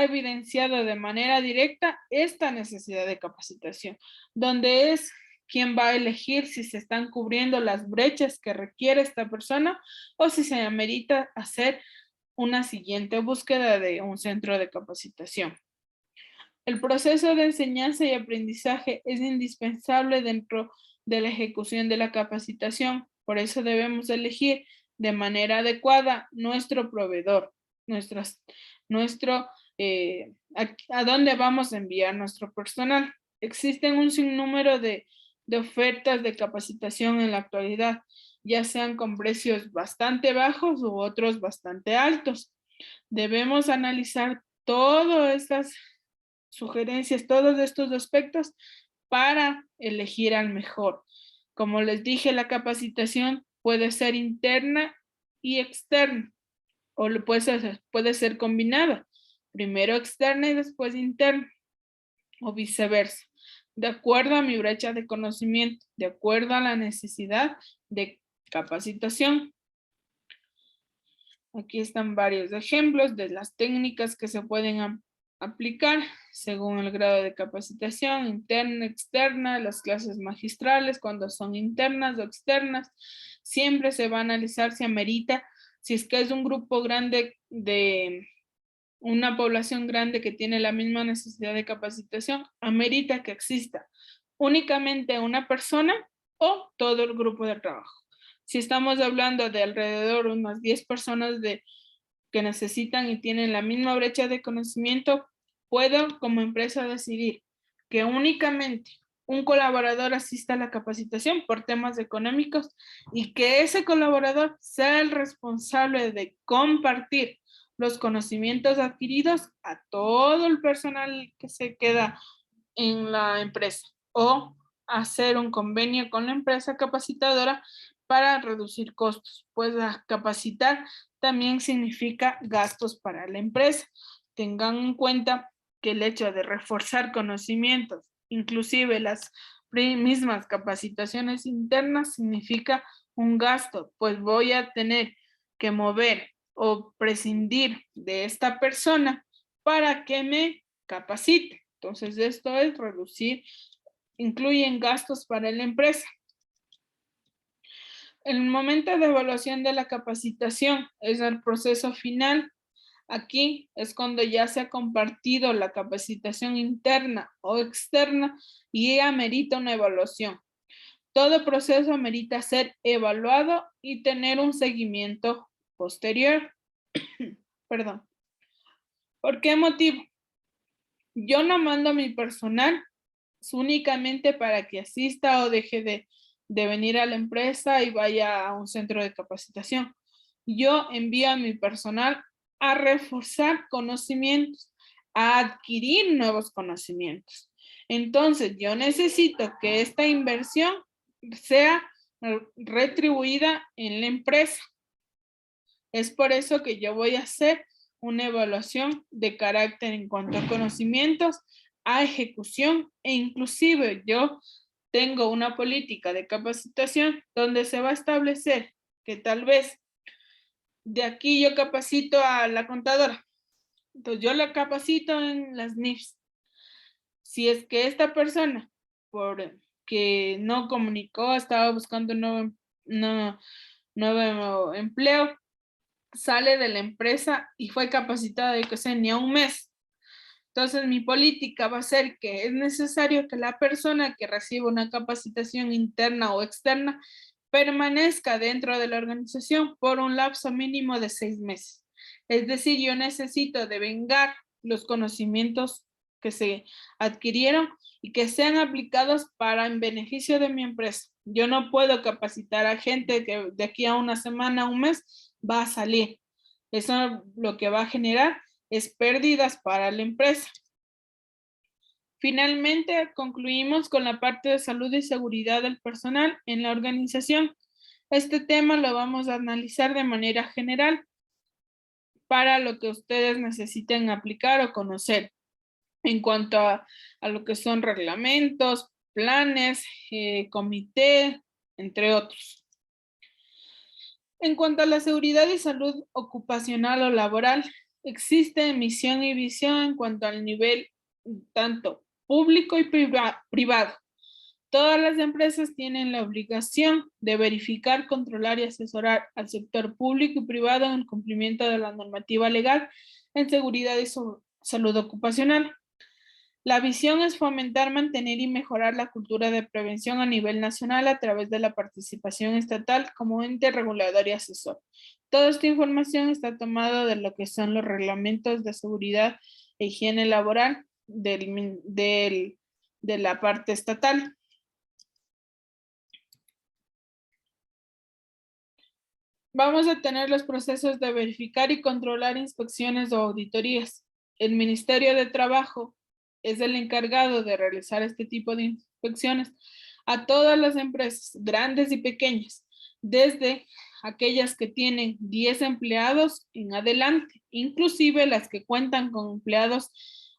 Speaker 1: evidenciado de manera directa esta necesidad de capacitación, donde es quien va a elegir si se están cubriendo las brechas que requiere esta persona o si se amerita hacer una siguiente búsqueda de un centro de capacitación. El proceso de enseñanza y aprendizaje es indispensable dentro de la ejecución de la capacitación. Por eso debemos elegir de manera adecuada nuestro proveedor, a dónde vamos a enviar nuestro personal. Existen un sinnúmero de ofertas de capacitación en la actualidad, ya sean con precios bastante bajos u otros bastante altos. Debemos analizar todas estas sugerencias, todos estos aspectos para elegir al mejor. Como les dije, la capacitación puede ser interna y externa, o puede ser combinada, primero externa y después interna, o viceversa, de acuerdo a mi brecha de conocimiento, de acuerdo a la necesidad de capacitación. Aquí están varios ejemplos de las técnicas que se pueden aplicar según el grado de capacitación, interna, externa, las clases magistrales, cuando son internas o externas. Siempre se va a analizar si amerita, si es que es un grupo grande de una población grande que tiene la misma necesidad de capacitación, amerita que exista únicamente una persona o todo el grupo de trabajo. Si estamos hablando de alrededor de unas 10 personas que necesitan y tienen la misma brecha de conocimiento, puedo como empresa decidir que únicamente un colaborador asista a la capacitación por temas económicos y que ese colaborador sea el responsable de compartir los conocimientos adquiridos a todo el personal que se queda en la empresa, o hacer un convenio con la empresa capacitadora para reducir costos, pues capacitar también significa gastos para la empresa. Tengan en cuenta que el hecho de reforzar conocimientos, inclusive las mismas capacitaciones internas, significa un gasto, pues voy a tener que mover o prescindir de esta persona para que me capacite. Entonces, esto es reducir, incluyen gastos para la empresa. El momento de evaluación de la capacitación es el proceso final. Aquí es cuando ya se ha compartido la capacitación interna o externa y amerita una evaluación. Todo proceso amerita ser evaluado y tener un seguimiento posterior. Perdón. ¿Por qué motivo? Yo no mando a mi personal únicamente para que asista o deje de venir a la empresa y vaya a un centro de capacitación. Yo envío a mi personal a reforzar conocimientos, a adquirir nuevos conocimientos. Entonces, yo necesito que esta inversión sea retribuida en la empresa. Es por eso que yo voy a hacer una evaluación de carácter en cuanto a conocimientos, a ejecución, e inclusive yo tengo una política de capacitación donde se va a establecer que tal vez de aquí yo capacito a la contadora. Entonces yo la capacito en las NIFs. Si es que esta persona, porque no comunicó, estaba buscando un nuevo empleo, sale de la empresa y fue capacitada, yo que sé, ni a un mes. Entonces, mi política va a ser que es necesario que la persona que reciba una capacitación interna o externa permanezca dentro de la organización por un lapso mínimo de 6 meses. Es decir, yo necesito devengar los conocimientos que se adquirieron y que sean aplicados para en beneficio de mi empresa. Yo no puedo capacitar a gente que de aquí a una semana, un mes, va a salir. Eso lo que va a generar es pérdidas para la empresa. Finalmente, concluimos con la parte de salud y seguridad del personal en la organización. Este tema lo vamos a analizar de manera general para lo que ustedes necesiten aplicar o conocer en cuanto a lo que son reglamentos, planes, comité, entre otros. En cuanto a la seguridad y salud ocupacional o laboral, existe misión y visión en cuanto al nivel tanto público y privado. Todas las empresas tienen la obligación de verificar, controlar y asesorar al sector público y privado en el cumplimiento de la normativa legal en seguridad y salud ocupacional. La visión es fomentar, mantener y mejorar la cultura de prevención a nivel nacional a través de la participación estatal como ente regulador y asesor. Toda esta información está tomada de lo que son los reglamentos de seguridad e higiene laboral de la parte estatal. Vamos a tener los procesos de verificar y controlar inspecciones o auditorías. El Ministerio de Trabajo es el encargado de realizar este tipo de inspecciones a todas las empresas, grandes y pequeñas, desde aquellas que tienen 10 empleados en adelante, inclusive las que cuentan con empleados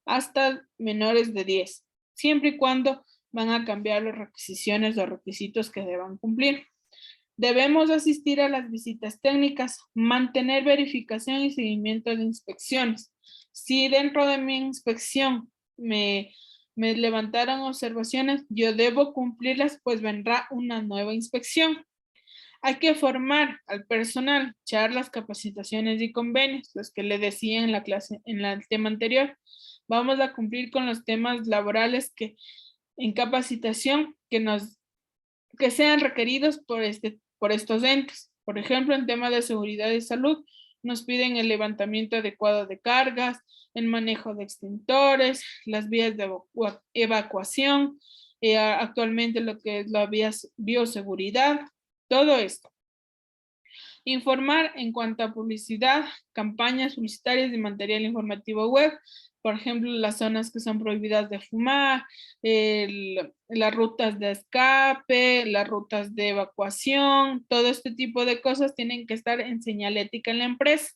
Speaker 1: hasta menores de 10, siempre y cuando van a cambiar las requisiciones o requisitos que deban cumplir. Debemos asistir a las visitas técnicas, mantener verificación y seguimiento de inspecciones. Si dentro de mi inspección me levantaron observaciones, yo debo cumplirlas, pues vendrá una nueva inspección. Hay que formar al personal, charlas, capacitaciones y convenios, los que le decía en la clase, en el tema anterior. Vamos a cumplir con los temas laborales que en capacitación que sean requeridos por estos entes. Por ejemplo, en tema de seguridad y salud, nos piden el levantamiento adecuado de cargas, el manejo de extintores, las vías de evacuación, actualmente lo que es la bioseguridad, todo esto. Informar en cuanto a publicidad, campañas publicitarias y material informativo web, por ejemplo, las zonas que son prohibidas de fumar, las rutas de escape, las rutas de evacuación, todo este tipo de cosas tienen que estar en señalética en la empresa.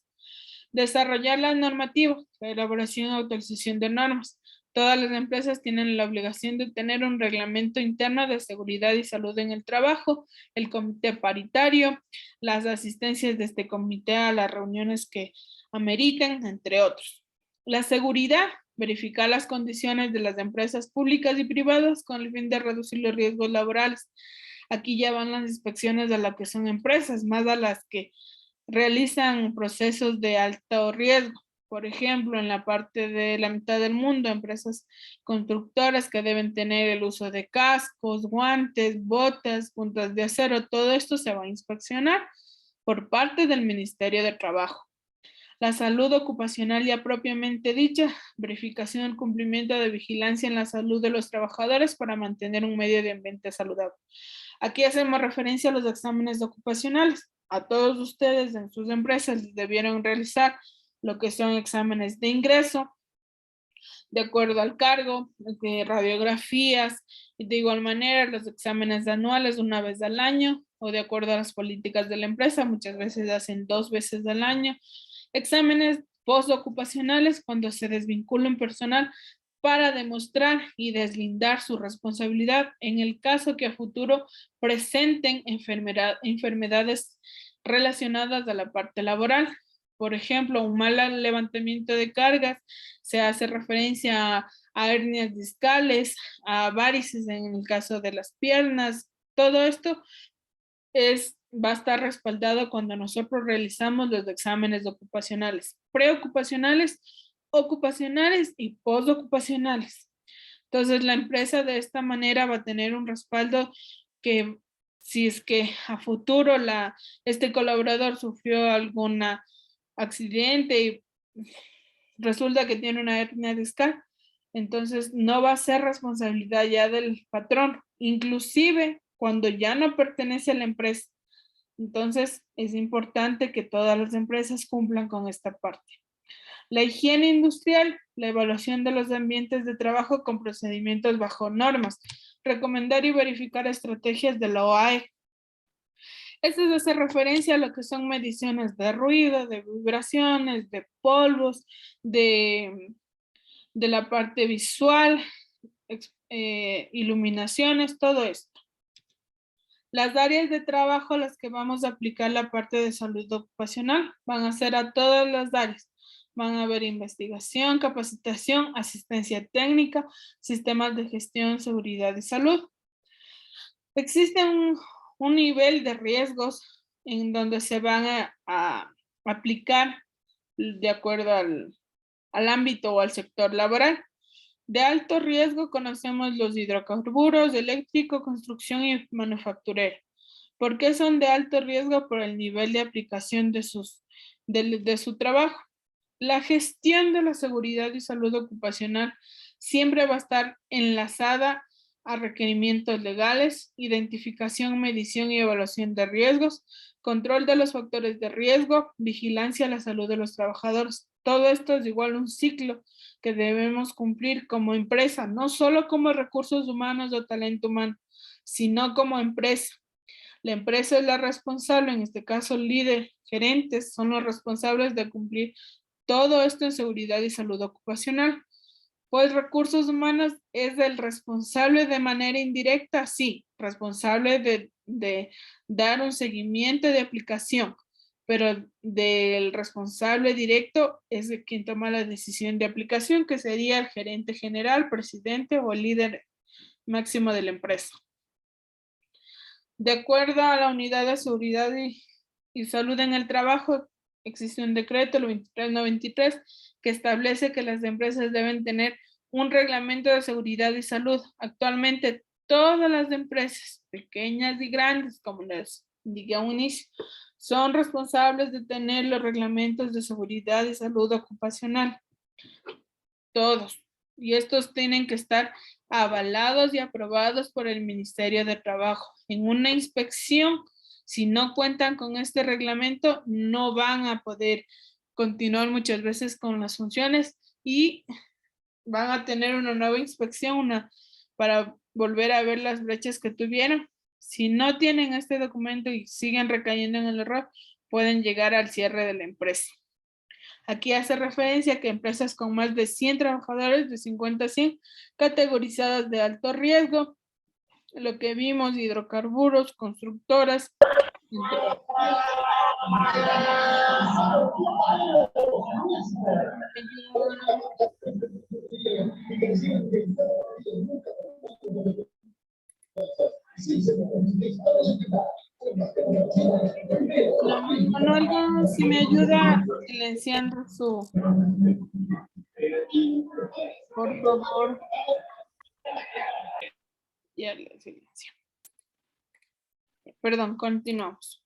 Speaker 1: Desarrollar la normativa, la elaboración y autorización de normas. Todas las empresas tienen la obligación de tener un reglamento interno de seguridad y salud en el trabajo, el comité paritario, las asistencias de este comité a las reuniones que ameriten, entre otros. La seguridad, verificar las condiciones de las empresas públicas y privadas con el fin de reducir los riesgos laborales. Aquí ya van las inspecciones de las que son empresas, más a las que realizan procesos de alto riesgo. Por ejemplo, en la parte de la mitad del mundo, empresas constructoras que deben tener el uso de cascos, guantes, botas, puntas de acero, todo esto se va a inspeccionar por parte del Ministerio de Trabajo. La salud ocupacional ya propiamente dicha, verificación del cumplimiento de vigilancia en la salud de los trabajadores para mantener un medio de ambiente saludable. Aquí hacemos referencia a los exámenes ocupacionales. A todos ustedes en sus empresas debieron realizar lo que son exámenes de ingreso, de acuerdo al cargo, de radiografías, y de igual manera los exámenes anuales una vez al año, o de acuerdo a las políticas de la empresa, muchas veces hacen 2 veces al año. Exámenes postocupacionales cuando se desvincula un personal para demostrar y deslindar su responsabilidad en el caso que a futuro presenten enfermedades relacionadas a la parte laboral. Por ejemplo, un mal levantamiento de cargas, se hace referencia a hernias discales, a varices en el caso de las piernas. Todo esto va a estar respaldado cuando nosotros realizamos los exámenes ocupacionales, preocupacionales, ocupacionales y postocupacionales. Entonces, la empresa de esta manera va a tener un respaldo que si es que a futuro este colaborador sufrió algún accidente y resulta que tiene una hernia discal, entonces no va a ser responsabilidad ya del patrón, inclusive cuando ya no pertenece a la empresa. Entonces es importante que todas las empresas cumplan con esta parte. La higiene industrial, la evaluación de los ambientes de trabajo con procedimientos bajo normas, recomendar y verificar estrategias de la OAE. Esto hace referencia a lo que son mediciones de ruido, de vibraciones, de polvos, de la parte visual, iluminaciones, todo esto. Las áreas de trabajo a las que vamos a aplicar la parte de salud ocupacional van a ser a todas las áreas. Van a haber investigación, capacitación, asistencia técnica, sistemas de gestión, seguridad y salud. Existe un nivel de riesgos en donde se van a aplicar de acuerdo al ámbito o al sector laboral. De alto riesgo conocemos los hidrocarburos, eléctrico, construcción y manufacturero. ¿Por qué son de alto riesgo? Por el nivel de aplicación de su trabajo. La gestión de la seguridad y salud ocupacional siempre va a estar enlazada a requerimientos legales, identificación, medición y evaluación de riesgos, control de los factores de riesgo, vigilancia a la salud de los trabajadores. Todo esto es igual un ciclo que debemos cumplir como empresa, no solo como recursos humanos o talento humano, sino como empresa. La empresa es la responsable, en este caso líder, gerentes, son los responsables de cumplir todo esto en seguridad y salud ocupacional. Pues recursos humanos es el responsable de manera indirecta, sí, responsable de dar un seguimiento de aplicación, pero del responsable directo es de quien toma la decisión de aplicación, que sería el gerente general, presidente o el líder máximo de la empresa. De acuerdo a la Unidad de Seguridad y Salud en el Trabajo, existe un decreto, el 2393, que establece que las empresas deben tener un reglamento de seguridad y salud. Actualmente, todas las empresas, pequeñas y grandes, como les indiqué a un inicio, son responsables de tener los reglamentos de seguridad y salud ocupacional. Todos. Y estos tienen que estar avalados y aprobados por el Ministerio de Trabajo. En una inspección, si no cuentan con este reglamento, no van a poder continuar muchas veces con las funciones y van a tener una nueva inspección para volver a ver las brechas que tuvieron. Si no tienen este documento y siguen recayendo en el error, pueden llegar al cierre de la empresa. Aquí hace referencia a que empresas con más de 100 trabajadores, de 50 a 100, categorizadas de alto riesgo, lo que vimos, hidrocarburos, constructoras. Manuel, si me ayuda silenciando por favor. Ya le silencio. Perdón, continuamos.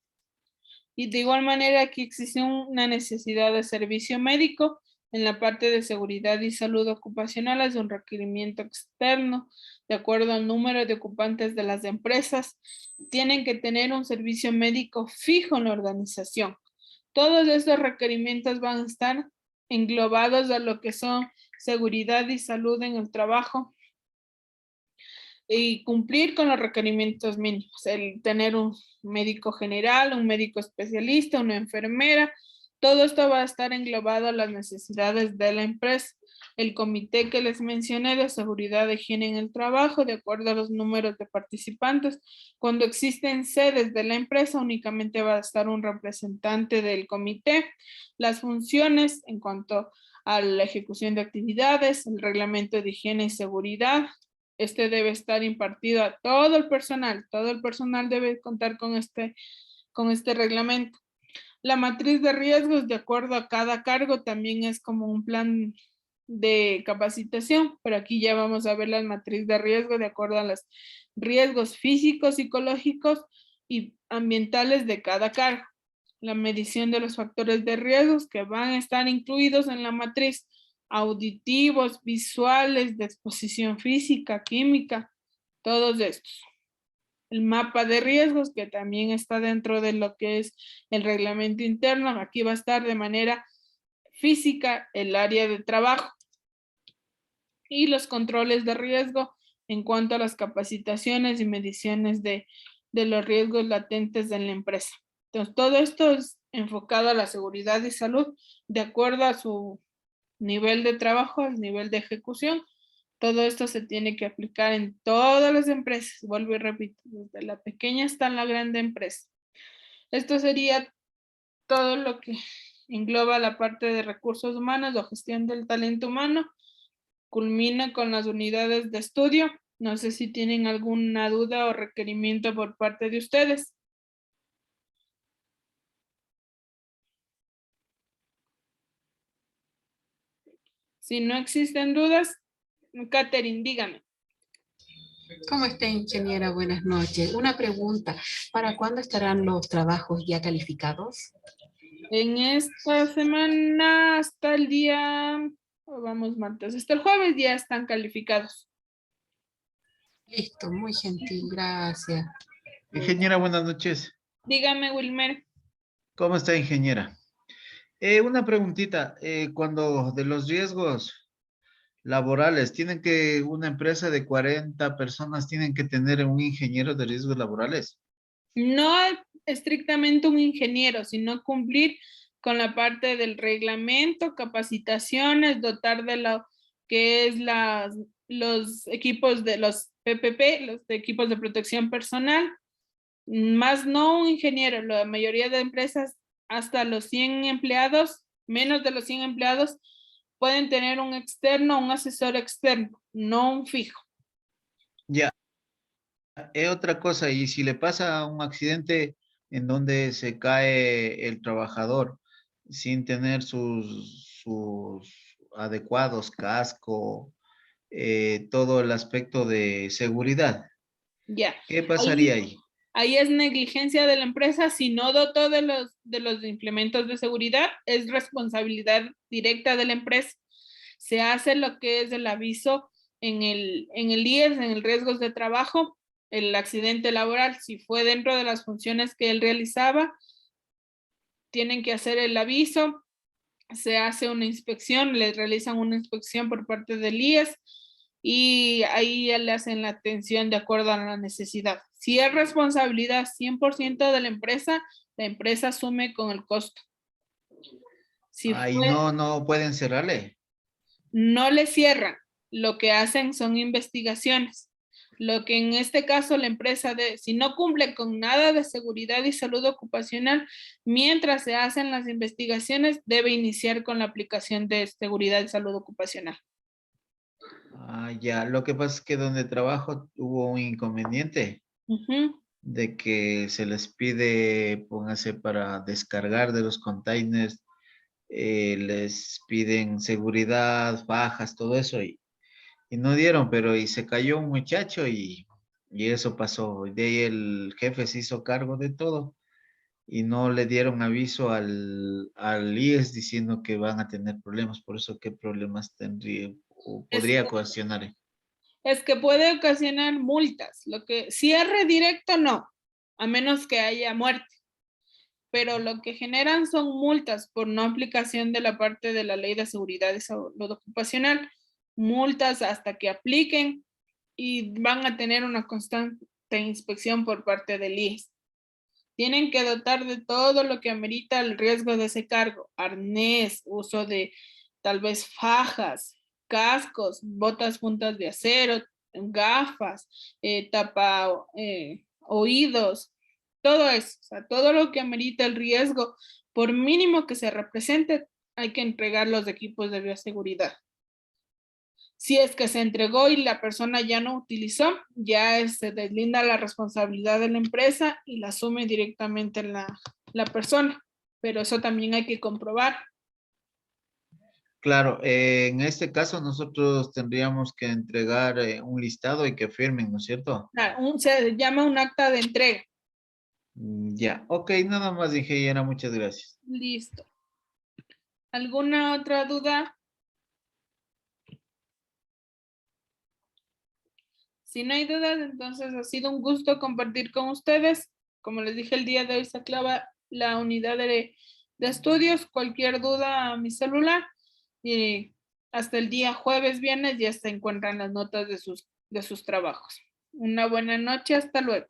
Speaker 1: Y de igual manera aquí existe una necesidad de servicio médico en la parte de seguridad y salud ocupacional, es un requerimiento externo de acuerdo al número de ocupantes de las empresas. Tienen que tener un servicio médico fijo en la organización. Todos estos requerimientos van a estar englobados a lo que son seguridad y salud en el trabajo y cumplir con los requerimientos mínimos, el tener un médico general, un médico especialista, una enfermera, todo esto va a estar englobado a las necesidades de la empresa. El comité que les mencioné de seguridad de higiene en el trabajo, de acuerdo a los números de participantes, cuando existen sedes de la empresa, únicamente va a estar un representante del comité. Las funciones en cuanto a la ejecución de actividades, el reglamento de higiene y seguridad, este debe estar impartido a todo el personal debe contar con este reglamento. La matriz de riesgos, de acuerdo a cada cargo, también es como un plan de capacitación, pero aquí ya vamos a ver la matriz de riesgo de acuerdo a los riesgos físicos, psicológicos y ambientales de cada cargo. La medición de los factores de riesgos que van a estar incluidos en la matriz, auditivos, visuales, de exposición física, química, todos estos. El mapa de riesgos, que también está dentro de lo que es el reglamento interno. Aquí va a estar de manera física el área de trabajo. Y los controles de riesgo en cuanto a las capacitaciones y mediciones de los riesgos latentes en la empresa. Entonces, todo esto es enfocado a la seguridad y salud de acuerdo a su nivel de trabajo, al nivel de ejecución Todo esto se tiene que aplicar en todas las empresas. Vuelvo y repito, desde la pequeña hasta la grande empresa. Esto sería todo lo que engloba la parte de recursos humanos o gestión del talento humano. Culmina con las unidades de estudio. No sé si tienen alguna duda o requerimiento por parte de ustedes. Si no existen dudas, Catherine, dígame.
Speaker 2: ¿Cómo está, ingeniera? Buenas noches. Una pregunta. ¿Para cuándo estarán los trabajos ya calificados?
Speaker 1: En esta semana hasta el día, vamos martes, hasta el jueves ya están calificados.
Speaker 2: Listo, muy gentil, gracias.
Speaker 3: Ingeniera, buenas noches.
Speaker 1: Dígame, Wilmer.
Speaker 3: ¿Cómo está, ingeniera? Una preguntita. Cuando de los riesgos laborales, una empresa de 40 personas tienen que tener un ingeniero de riesgos laborales?
Speaker 1: No estrictamente un ingeniero, sino cumplir con la parte del reglamento, capacitaciones, dotar de lo que es los equipos de los PPP, los equipos de protección personal, más no un ingeniero. La mayoría de empresas, hasta los 100 empleados, menos de los 100 empleados, pueden tener un externo, un asesor externo, no un fijo.
Speaker 3: Ya. Otra cosa, y si le pasa un accidente en donde se cae el trabajador sin tener sus adecuados casco, todo el aspecto de seguridad,
Speaker 1: Ya.
Speaker 3: ¿qué pasaría ahí?
Speaker 1: Ahí es negligencia de la empresa. Si no dotó de los implementos de seguridad, es responsabilidad directa de la empresa. Se hace lo que es el aviso en el IES, en el riesgos de trabajo, el accidente laboral. Si fue dentro de las funciones que él realizaba, tienen que hacer el aviso, se hace una inspección, les realizan una inspección por parte del IES y ahí ya le hacen la atención de acuerdo a la necesidad. Si es responsabilidad 100% de la empresa asume con el costo. Si
Speaker 3: Ahí
Speaker 1: fue,
Speaker 3: no pueden cerrarle.
Speaker 1: no le cierran, lo que hacen son investigaciones. Lo que en este caso la empresa, si no cumple con nada de seguridad y salud ocupacional, mientras se hacen las investigaciones, debe iniciar con la aplicación de seguridad y salud ocupacional.
Speaker 3: Ah, ya. Lo que pasa es que donde trabajo hubo un inconveniente
Speaker 1: Ujú.
Speaker 3: de que se les pide, póngase para descargar de los containers, les piden seguridad, fajas, todo eso, y no dieron, pero y se cayó un muchacho y eso pasó. De ahí el jefe se hizo cargo de todo y no le dieron aviso al IES diciendo que van a tener problemas. Por eso, ¿qué problemas tendría o
Speaker 1: Es,
Speaker 3: podría ocasionar?
Speaker 1: es que puede ocasionar multas. Lo que cierre directo no, a menos que haya muerte. Pero lo que generan son multas por no aplicación de la parte de la ley de seguridad y salud ocupacional, multas hasta que apliquen y van a tener una constante inspección por parte del IES. Tienen que dotar de todo lo que amerita el riesgo de ese cargo, arnés, uso de tal vez fajas, cascos, botas puntas de acero, gafas, tapa oídos, todo eso, o sea, todo lo que amerita el riesgo, por mínimo que se represente, hay que entregar los equipos de bioseguridad. Si es que se entregó y la persona ya no utilizó, ya se deslinda la responsabilidad de la empresa y la asume directamente la persona. Pero eso también hay que comprobar.
Speaker 3: Claro, en este caso nosotros tendríamos que entregar un listado y que firmen, ¿no es cierto?
Speaker 1: Se llama un acta de entrega.
Speaker 3: Ya, ok, nada más, ingeniera, muchas gracias.
Speaker 1: Listo. ¿Alguna otra duda? Si no hay dudas, entonces ha sido un gusto compartir con ustedes. Como les dije, el día de hoy se aclava la unidad de estudios. Cualquier duda a mi celular. Y hasta el día jueves, viernes ya se encuentran las notas de sus trabajos. Una buena noche, hasta luego.